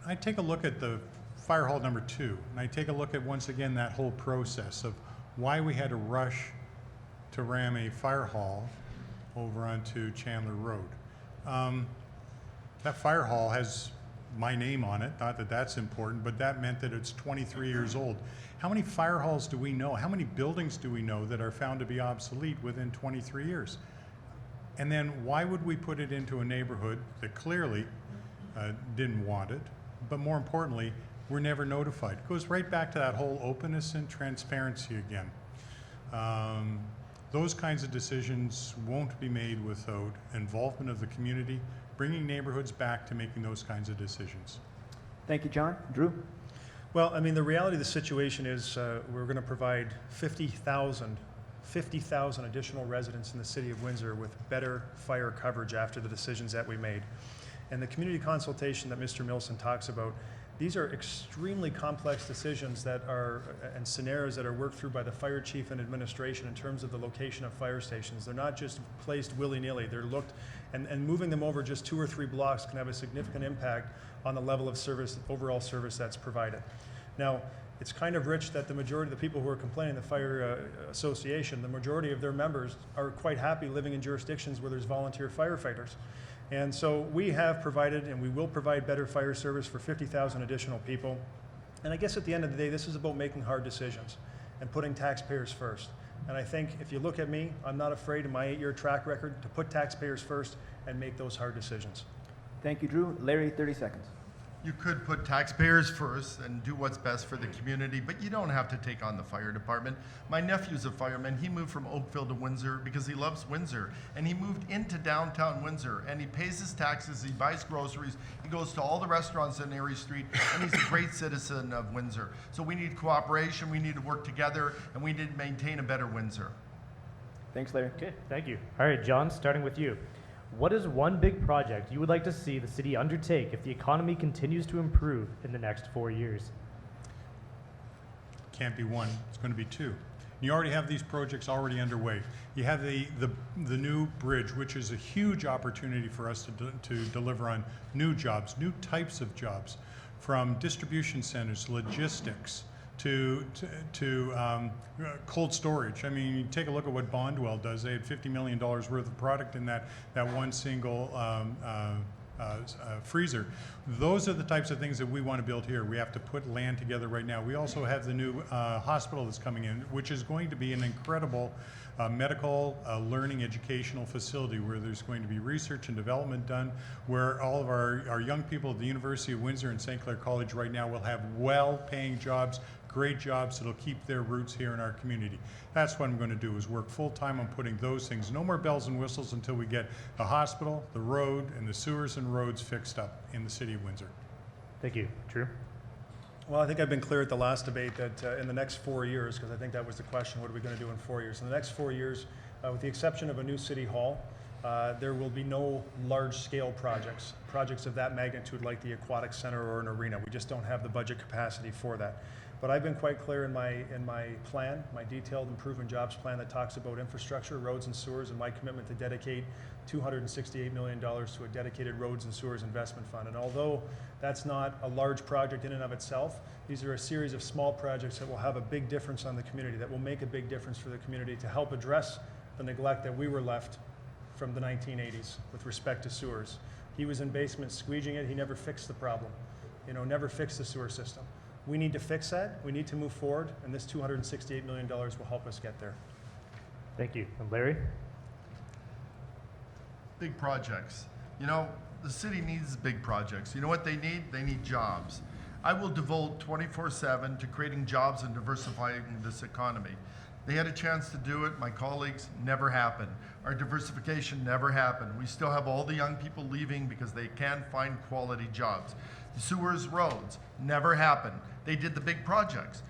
I take a look at the fire hall number 2, and I take a look at, once again, that whole process of why we had to rush to ram a fire hall over onto Chandler Road. That fire hall has my name on it, not that that's important, but that meant that it's 23 years old. How many fire halls do we know? How many buildings do we know that are found to be obsolete within 23 years? And then why would we put it into a neighborhood that clearly didn't want it, but more importantly, we're never notified? It goes right back to that whole openness and transparency again. Those kinds of decisions won't be made without involvement of the community, bringing neighborhoods back to making those kinds of decisions. Thank you, John. Drew? Well, I mean, the reality of the situation is we're going to provide 50,000 additional residents in the city of Windsor with better fire coverage after the decisions that we made. And the community consultation that Mr. Millson talks about, these are extremely complex decisions that are, and scenarios that are worked through by the fire chief and administration in terms of the location of fire stations. They're not just placed willy-nilly. They're looked, and moving them over just 2 or 3 blocks can have a significant impact on the level of service, overall service that's provided. Now, it's kind of rich that the majority of the people who are complaining, the fire association, the majority of their members are quite happy living in jurisdictions where there's volunteer firefighters. And so we have provided, and we will provide, better fire service for 50,000 additional people. And I guess at the end of the day, this is about making hard decisions and putting taxpayers first. And I think if you look at me, I'm not afraid in my 8-year track record to put taxpayers first and make those hard decisions. Thank you, Drew. Larry, 30 seconds. You could put taxpayers first and do what's best for the community, but you don't have to take on the fire department. My nephew's a fireman. He moved from Oakville to Windsor because he loves Windsor. And he moved into downtown Windsor, and he pays his taxes, he buys groceries, he goes to all the restaurants on Erie Street, and he's a great citizen of Windsor. So we need cooperation, we need to work together, and we need to maintain a better Windsor. Thanks, Larry. Okay, thank you. All right, John, starting with you. What is one big project you would like to see the city undertake if the economy continues to improve in the next 4 years? Can't be one, it's going to be 2. You already have these projects already underway. You have the new bridge, which is a huge opportunity for us to deliver on new jobs, new types of jobs, from distribution centers, logistics, to cold storage. I mean, you take a look at what Bondwell does. They had $50 million worth of product in that one single freezer. Those are the types of things that we want to build here. We have to put land together right now. We also have the new hospital that's coming in, which is going to be an incredible medical learning educational facility where there's going to be research and development done, where all of our young people at the University of Windsor and St. Clair College right now will have well-paying jobs, great jobs that'll keep their roots here in our community. That's what I'm going to do, is work full-time on putting those things. No more bells and whistles until we get the hospital, the road, and the sewers and roads fixed up in the city of Windsor. Thank you. Drew? Well, I think I've been clear at the last debate that in the next 4 years, because I think that was the question, what are we going to do in 4 years? In the next 4 years, with the exception of a new city hall, there will be no large-scale projects of that magnitude like the aquatic center or an arena. We just don't have the budget capacity for that. But I've been quite clear in my plan, my detailed improvement jobs plan that talks about infrastructure, roads and sewers, and my commitment to dedicate $268 million to a dedicated roads and sewers investment fund. And although that's not a large project in and of itself, these are a series of small projects that will have a big difference on the community, that will make a big difference for the community to help address the neglect that we were left from the 1980s with respect to sewers. He was in basement squeegeeing it. He never fixed the problem, never fixed the sewer system. We need to fix that. We need to move forward, and this $268 million will help us get there. Thank you. And Larry? Big projects. The city needs big projects. You know what they need? They need jobs. I will devote 24/7 to creating jobs and diversifying this economy. They had a chance to do it. My colleagues, never happened. Our diversification never happened. We still have all the young people leaving because they can't find quality jobs. The sewers, roads, never happened. They did the big projects.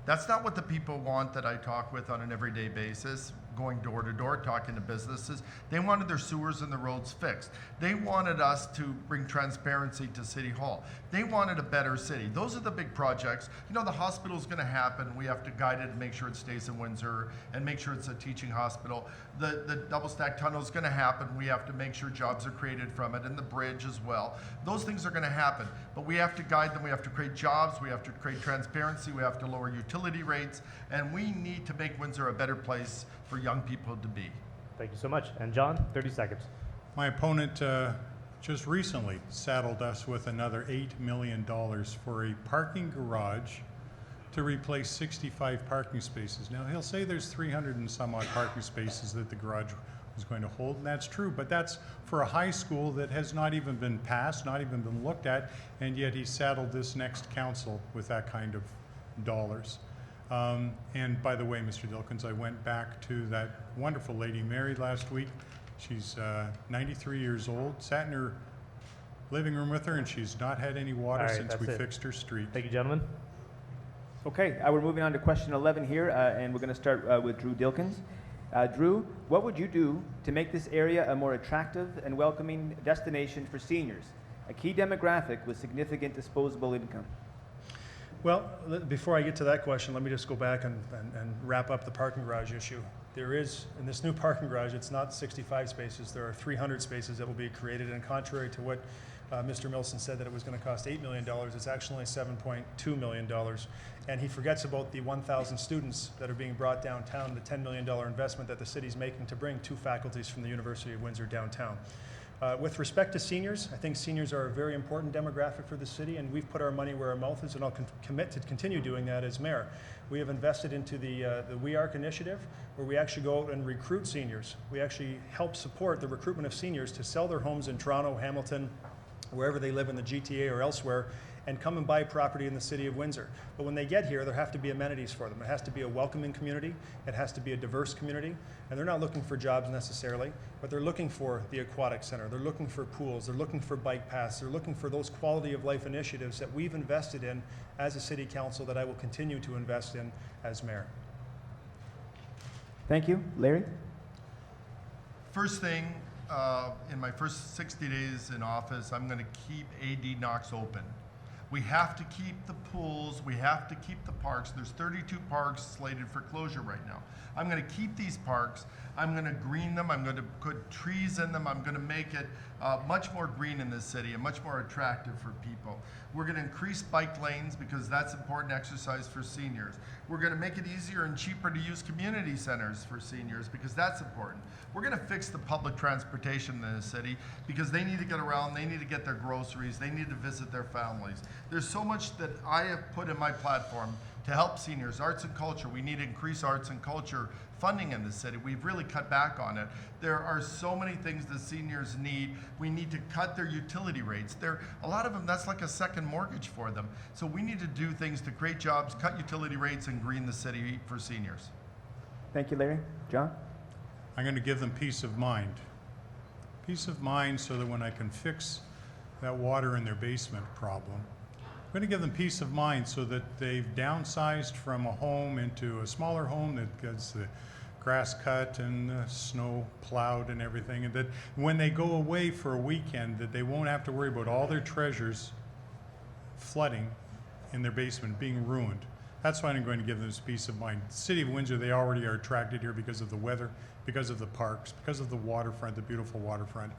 That's not what the people want that I talk with on an everyday basis, going door to door, talking to businesses. They wanted their sewers and the roads fixed. They wanted us to bring transparency to City Hall. They wanted a better city. Those are the big projects. The hospital's going to happen. We have to guide it and make sure it stays in Windsor and make sure it's a teaching hospital. The double stack tunnel is going to happen. We have to make sure jobs are created from it, and the bridge as well. Those things are going to happen, but we have to guide them. We have to create jobs. We have to create transparency. We have to lower utility rates, and we need to make Windsor a better place for young people to be. Thank you so much. And John, 30 seconds. My opponent just recently saddled us with another $8 million for a parking garage to replace 65 parking spaces. Now, he'll say there's 300 and some odd parking spaces that the garage was going to hold, and that's true, but that's for a high school that has not even been passed, not even been looked at, and yet he saddled this next council with that kind of dollars. And by the way, Mr. Dilkens, I went back to that wonderful lady married last week. She's 93 years old, sat in her living room with her, and she's not had any water since we fixed her street. Thank you, gentlemen. Okay, we're moving on to question 11 here, and we're going to start with Drew Dilkens. Drew, what would you do to make this area a more attractive and welcoming destination for seniors, a key demographic with significant disposable income? Well, before I get to that question, let me just go back and wrap up the parking garage issue. There is, in this new parking garage, it's not 65 spaces. There are 300 spaces that will be created, and contrary to what Mr. Millson said that it was going to cost $8 million, it's actually only $7.2 million. And he forgets about the 1,000 students that are being brought downtown, the $10 million investment that the city's making to bring 2 faculties from the University of Windsor downtown. With respect to seniors, I think seniors are a very important demographic for the city, and we've put our money where our mouth is, and I'll commit to continue doing that as mayor. We have invested into the We Arc initiative, where we actually go out and recruit seniors. We actually help support the recruitment of seniors to sell their homes in Toronto, Hamilton, wherever they live in the GTA or elsewhere, and come and buy property in the city of Windsor. But when they get here, there have to be amenities for them. It has to be a welcoming community. It has to be a diverse community. And they're not looking for jobs necessarily, but they're looking for the aquatic center. They're looking for pools. They're looking for bike paths. They're looking for those quality of life initiatives that we've invested in as a city council, that I will continue to invest in as mayor. Thank you. Larry? First thing, in my first 60 days in office, I'm going to keep AD Knox open. We have to keep the pools, we have to keep the parks. There's 32 parks slated for closure right now. I'm gonna keep these parks, I'm gonna green them, I'm gonna put trees in them, I'm gonna make it much more green in this city and much more attractive for people. We're gonna increase bike lanes because that's important exercise for seniors. We're gonna make it easier and cheaper to use community centers for seniors because that's important. We're gonna fix the public transportation in the city because they need to get around, they need to get their groceries, they need to visit their families. There's so much that I have put in my platform to help seniors. Arts and culture, we need to increase arts and culture funding in the city. We've really cut back on it. There are so many things that seniors need. We need to cut their utility rates. A lot of them, that's like a second mortgage for them. So we need to do things to create jobs, cut utility rates, and green the city for seniors. Thank you, Larry. John? I'm going to give them peace of mind. Peace of mind so that when I can fix that water in their basement problem, I'm going to give them peace of mind so that they've downsized from a home into a smaller home that gets the grass cut and the snow plowed and everything, and that when they go away for a weekend that they won't have to worry about all their treasures flooding in their basement, being ruined. That's why I'm going to give them this peace of mind. The City of Windsor, they already are attracted here because of the weather, because of the parks, because of the waterfront, the beautiful waterfront.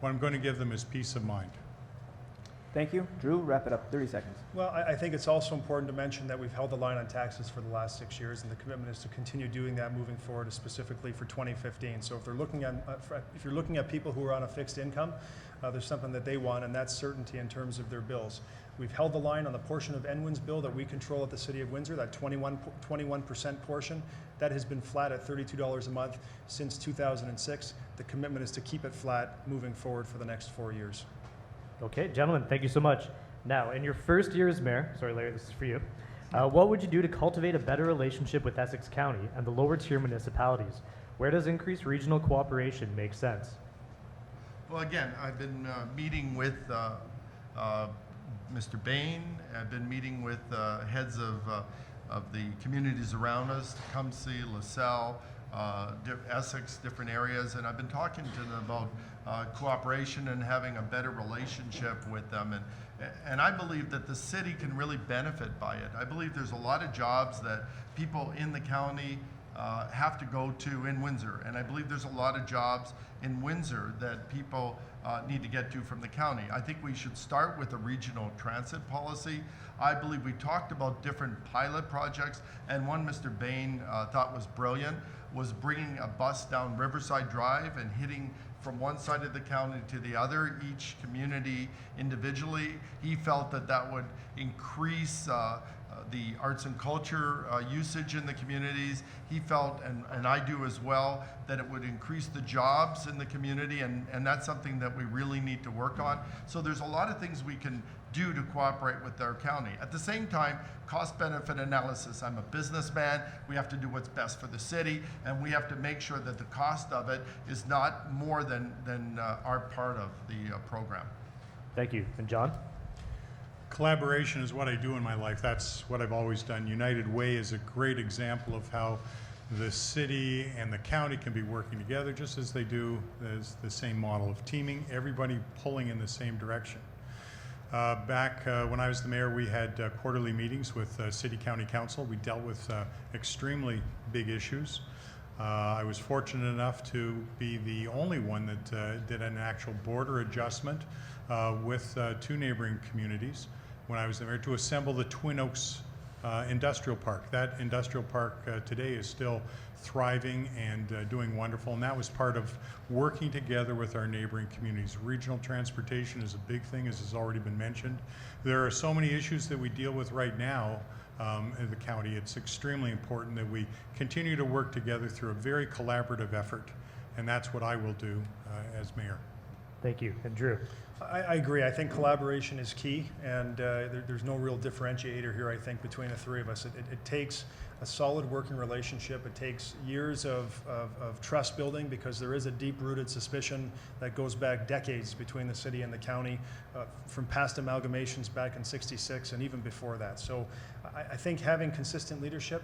What I'm going to give them is peace of mind. Thank you. Drew, wrap it up. 30 seconds. Well, I think it's also important to mention that we've held the line on taxes for the last 6 years, and the commitment is to continue doing that moving forward, specifically for 2015. So if you're looking at people who are on a fixed income, there's something that they want, and that's certainty in terms of their bills. We've held the line on the portion of NWIN's bill that we control at the City of Windsor, that 21% portion. That has been flat at $32 a month since 2006. The commitment is to keep it flat moving forward for the next 4 years. Okay, gentlemen, thank you so much. Now, in your first year as mayor, sorry, Larry, this is for you. What would you do to cultivate a better relationship with Essex County and the lower tier municipalities? Where does increased regional cooperation make sense? Well, again, I've been meeting with Mr. Bain. I've been meeting with heads of the communities around us, Tecumseh, LaSalle, Essex, different areas, and I've been talking to them about cooperation and having a better relationship with them. And I believe that the city can really benefit by it. I believe there's a lot of jobs that people in the county have to go to in Windsor. And I believe there's a lot of jobs in Windsor that people need to get to from the county. I think we should start with a regional transit policy. I believe we talked about different pilot projects, and one Mr. Bain thought was brilliant was bringing a bus down Riverside Drive and hitting from one side of the county to the other, each community individually. He felt that that would increase the arts and culture usage in the communities. He felt, and I do as well, that it would increase the jobs in the community, and that's something that we really need to work on. So there's a lot of things we can do to cooperate with our county. At the same time, cost-benefit analysis. I'm a businessman. We have to do what's best for the city, and we have to make sure that the cost of it is not more than our part of the program. Thank you. And John? Collaboration is what I do in my life. That's what I've always done. United Way is a great example of how the city and the county can be working together, just as they do as the same model of teaming, everybody pulling in the same direction. Back when I was the mayor, we had quarterly meetings with City County Council. We dealt with extremely big issues. I was fortunate enough to be the only one that did an actual border adjustment with two neighboring communities when I was the mayor to assemble the Twin Oaks industrial park. That industrial park today is still thriving and doing wonderful, and that was part of working together with our neighboring communities. Regional transportation is a big thing, as has already been mentioned. There are so many issues that we deal with right now in the county. It's extremely important that we continue to work together through a very collaborative effort, and that's what I will do as mayor. Thank you. And Drew? I agree. I think collaboration is key, and there's no real differentiator here, I think, between the three of us. It takes a solid working relationship. It takes years of trust building, because there is a deep-rooted suspicion that goes back decades between the city and the county, from past amalgamations back in '66 and even before that. So I think having consistent leadership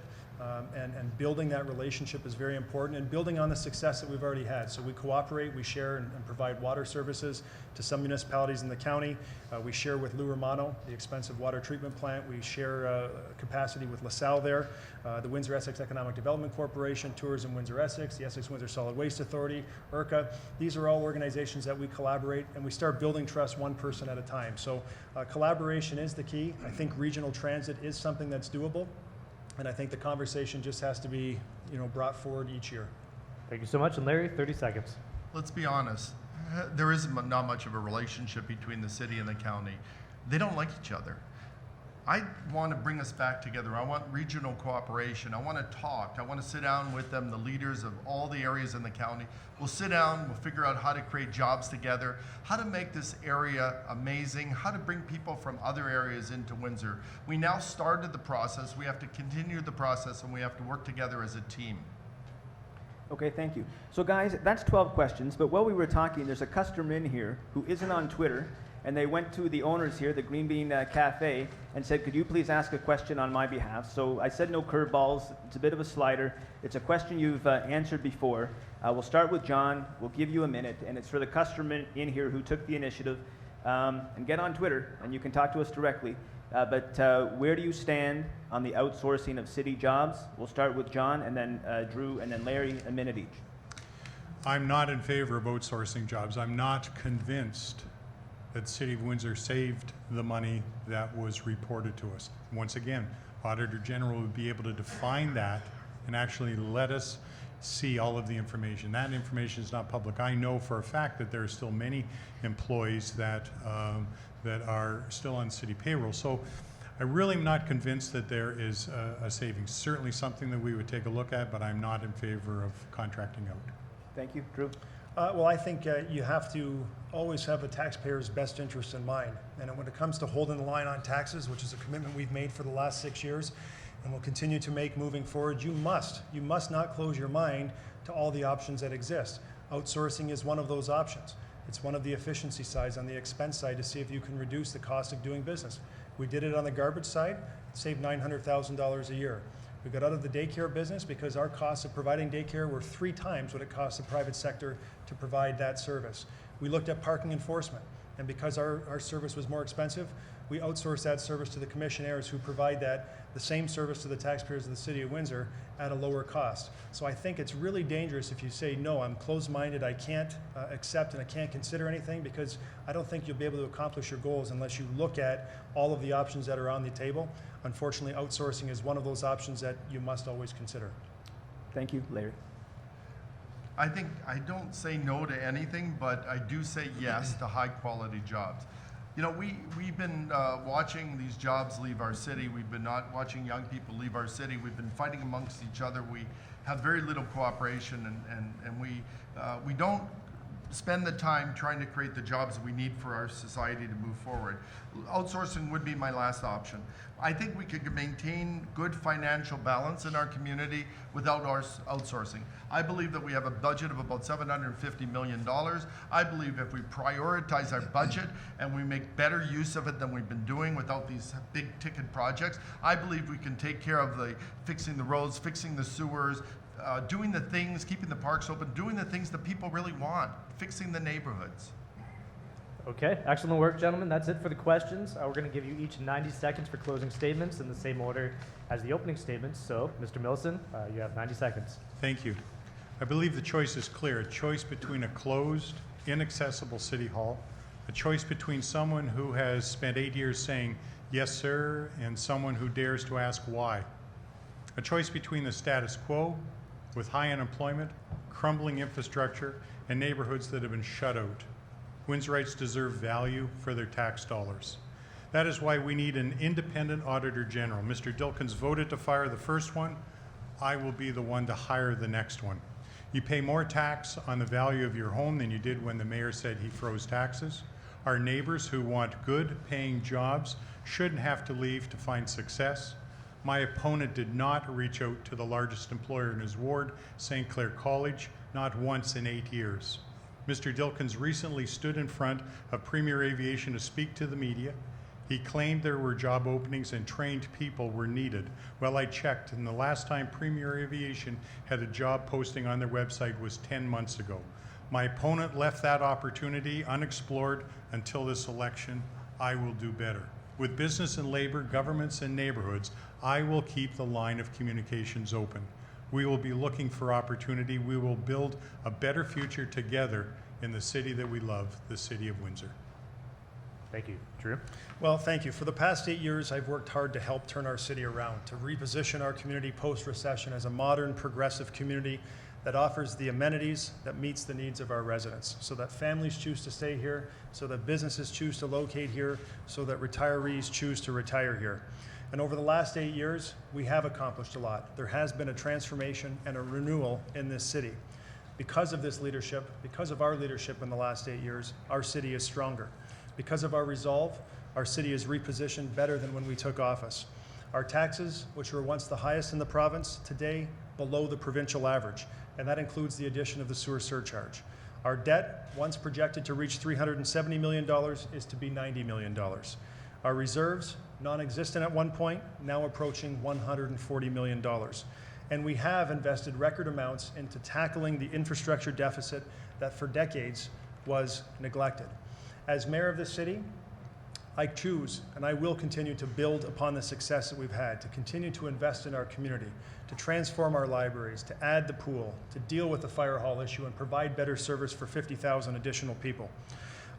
and building that relationship is very important, and building on the success that we've already had. So we cooperate, we share and provide water services to some municipalities municipalities in the county. We share with Lou Romano, the expensive water treatment plant. We share capacity with LaSalle there, the Windsor Essex Economic Development Corporation, Tourism Windsor Essex, the Essex Windsor Solid Waste Authority, IRCA. These are all organizations that we collaborate, and we start building trust one person at a time. So collaboration is the key. I think regional transit is something that's doable, and I think the conversation just has to be, brought forward each year. Thank you so much. And Larry, 30 seconds. Let's be honest, there is not much of a relationship between the city and the county. They don't like each other. I want to bring us back together. I want regional cooperation. I want to talk. I want to sit down with them, the leaders of all the areas in the county. We'll sit down, we'll figure out how to create jobs together, how to make this area amazing, how to bring people from other areas into Windsor. We now started the process. We have to continue the process, and we have to work together as a team. Okay, thank you. So guys, that's 12 questions, but while we were talking, there's a customer in here who isn't on Twitter, and they went to the owners here, the Green Bean Cafe, and said, could you please ask a question on my behalf? So I said no curveballs. It's a bit of a slider. It's a question you've answered before. We'll start with John. We'll give you a minute, and it's for the customer in here who took the initiative. And get on Twitter, and you can talk to us directly. But where do you stand on the outsourcing of city jobs? We'll start with John, and then Drew, and then Larry, a minute each. I'm not in favor of outsourcing jobs. I'm not convinced that the City of Windsor saved the money that was reported to us. Once again, Auditor General would be able to define that and actually let us see all of the information. That information is not public. I know for a fact that there are still many employees that are still on city payroll. So I really am not convinced that there is a savings. Certainly something that we would take a look at, but I'm not in favor of contracting out. Thank you. Drew? Well, I think you have to always have the taxpayer's best interest in mind. And when it comes to holding the line on taxes, which is a commitment we've made for the last 6 years, and will continue to make moving forward, you must not close your mind to all the options that exist. Outsourcing is one of those options. It's one of the efficiency sides on the expense side to see if you can reduce the cost of doing business. We did it on the garbage side, it saved $900,000 a year. We got out of the daycare business because our costs of providing daycare were 3 times what it costs the private sector to provide that service. We looked at parking enforcement, and because our service was more expensive, we outsourced that service to the commissionaires who provide the same service to the taxpayers of the City of Windsor at a lower cost. So I think it's really dangerous if you say, no, I'm closed-minded, I can't accept and I can't consider anything, because I don't think you'll be able to accomplish your goals unless you look at all of the options that are on the table. Unfortunately, outsourcing is one of those options that you must always consider. Thank you. Larry? I think I don't say no to anything, but I do say yes to high-quality jobs. You know, we've been watching these jobs leave our city. We've been not watching young people leave our city. We've been fighting amongst each other. We have very little cooperation, and we don't spend the time trying to create the jobs that we need for our society to move forward. Outsourcing would be my last option. I think we could maintain good financial balance in our community without our outsourcing. I believe that we have a budget of about $750 million. I believe if we prioritize our budget and we make better use of it than we've been doing without these big ticket projects, I believe we can take care of fixing the roads, fixing the sewers, doing the things, keeping the parks open, doing the things that people really want, fixing the neighborhoods. Okay, excellent work, gentlemen. That's it for the questions. We're going to give you each 90 seconds for closing statements in the same order as the opening statements. So, Mr. Millson, you have 90 seconds. Thank you. I believe the choice is clear. A choice between a closed, inaccessible city hall, a choice between someone who has spent 8 years saying, yes, sir, and someone who dares to ask why. A choice between the status quo, with high unemployment, crumbling infrastructure, and neighborhoods that have been shut out. Windsorites deserve value for their tax dollars. That is why we need an independent Auditor General. Mr. Dilkens voted to fire the first one. I will be the one to hire the next one. You pay more tax on the value of your home than you did when the mayor said he froze taxes. Our neighbors who want good paying jobs shouldn't have to leave to find success. My opponent did not reach out to the largest employer in his ward, St. Clair College, not once in 8 years. Mr. Dilkens recently stood in front of Premier Aviation to speak to the media. He claimed there were job openings and trained people were needed. Well, I checked, and the last time Premier Aviation had a job posting on their website was 10 months ago. My opponent left that opportunity unexplored until this election. I will do better. With business and labor, governments and neighborhoods, I will keep the line of communications open. We will be looking for opportunity. We will build a better future together in the city that we love, the city of Windsor. Thank you. Drew? Well, thank you. For the past 8 years, I've worked hard to help turn our city around, to reposition our community post-recession as a modern, progressive community that offers the amenities that meets the needs of our residents, so that families choose to stay here, so that businesses choose to locate here, so that retirees choose to retire here. And over the last 8 years, we have accomplished a lot. There has been a transformation and a renewal in this city. Because of this leadership, because of our leadership in the last 8 years, our city is stronger. Because of our resolve, our city is repositioned better than when we took office. Our taxes, which were once the highest in the province, today below the provincial average, and that includes the addition of the sewer surcharge. Our debt, once projected to reach $370 million, is to be $90 million. Our reserves, non-existent at one point, now approaching $140 million. And we have invested record amounts into tackling the infrastructure deficit that for decades was neglected. As mayor of this city, I choose and I will continue to build upon the success that we've had, to continue to invest in our community, to transform our libraries, to add the pool, to deal with the fire hall issue and provide better service for 50,000 additional people.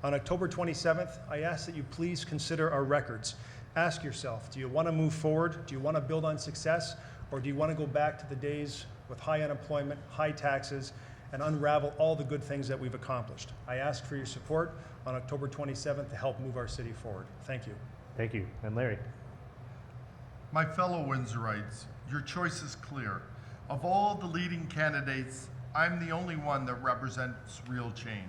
On October 27th, I ask that you please consider our records. Ask yourself, do you want to move forward? Do you want to build on success? Or do you want to go back to the days with high unemployment, high taxes, and unravel all the good things that we've accomplished? I ask for your support on October 27th to help move our city forward. Thank you. Thank you. And Larry? My fellow Windsorites, your choice is clear. Of all the leading candidates, I'm the only one that represents real change.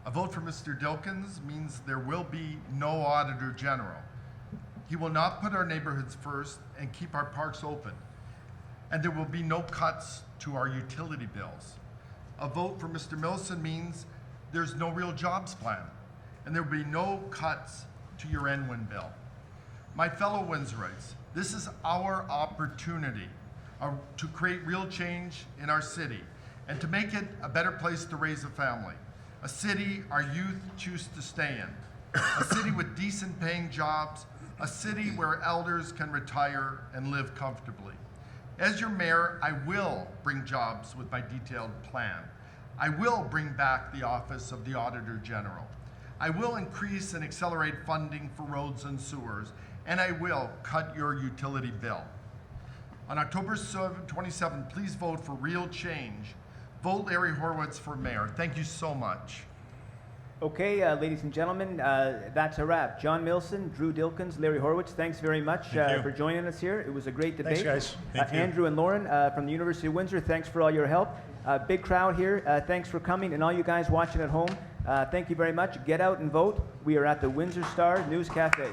A vote for Mr. Dilkens means there will be no Auditor General. He will not put our neighborhoods first and keep our parks open. And there will be no cuts to our utility bills. A vote for Mr. Millson means there's no real jobs plan, and there will be no cuts to your NWIN bill. My fellow Windsorites, this is our opportunity to create real change in our city and to make it a better place to raise a family, a city our youth choose to stay in, a city with decent paying jobs, a city where elders can retire and live comfortably. As your mayor, I will bring jobs with my detailed plan. I will bring back the office of the Auditor General. I will increase and accelerate funding for roads and sewers, and I will cut your utility bill. On October 27th, please vote for real change. Vote Larry Horwitz for mayor. Thank you so much. Okay, ladies and gentlemen, that's a wrap. John Millson, Drew Dilkens, Larry Horwitz, thanks very much for joining us here. It was a great debate. Thanks, guys. Thank you. Andrew and Lauren from the University of Windsor, thanks for all your help. Big crowd here. Thanks for coming. And all you guys watching at home, thank you very much. Get out and vote. We are at the Windsor Star News Cafe.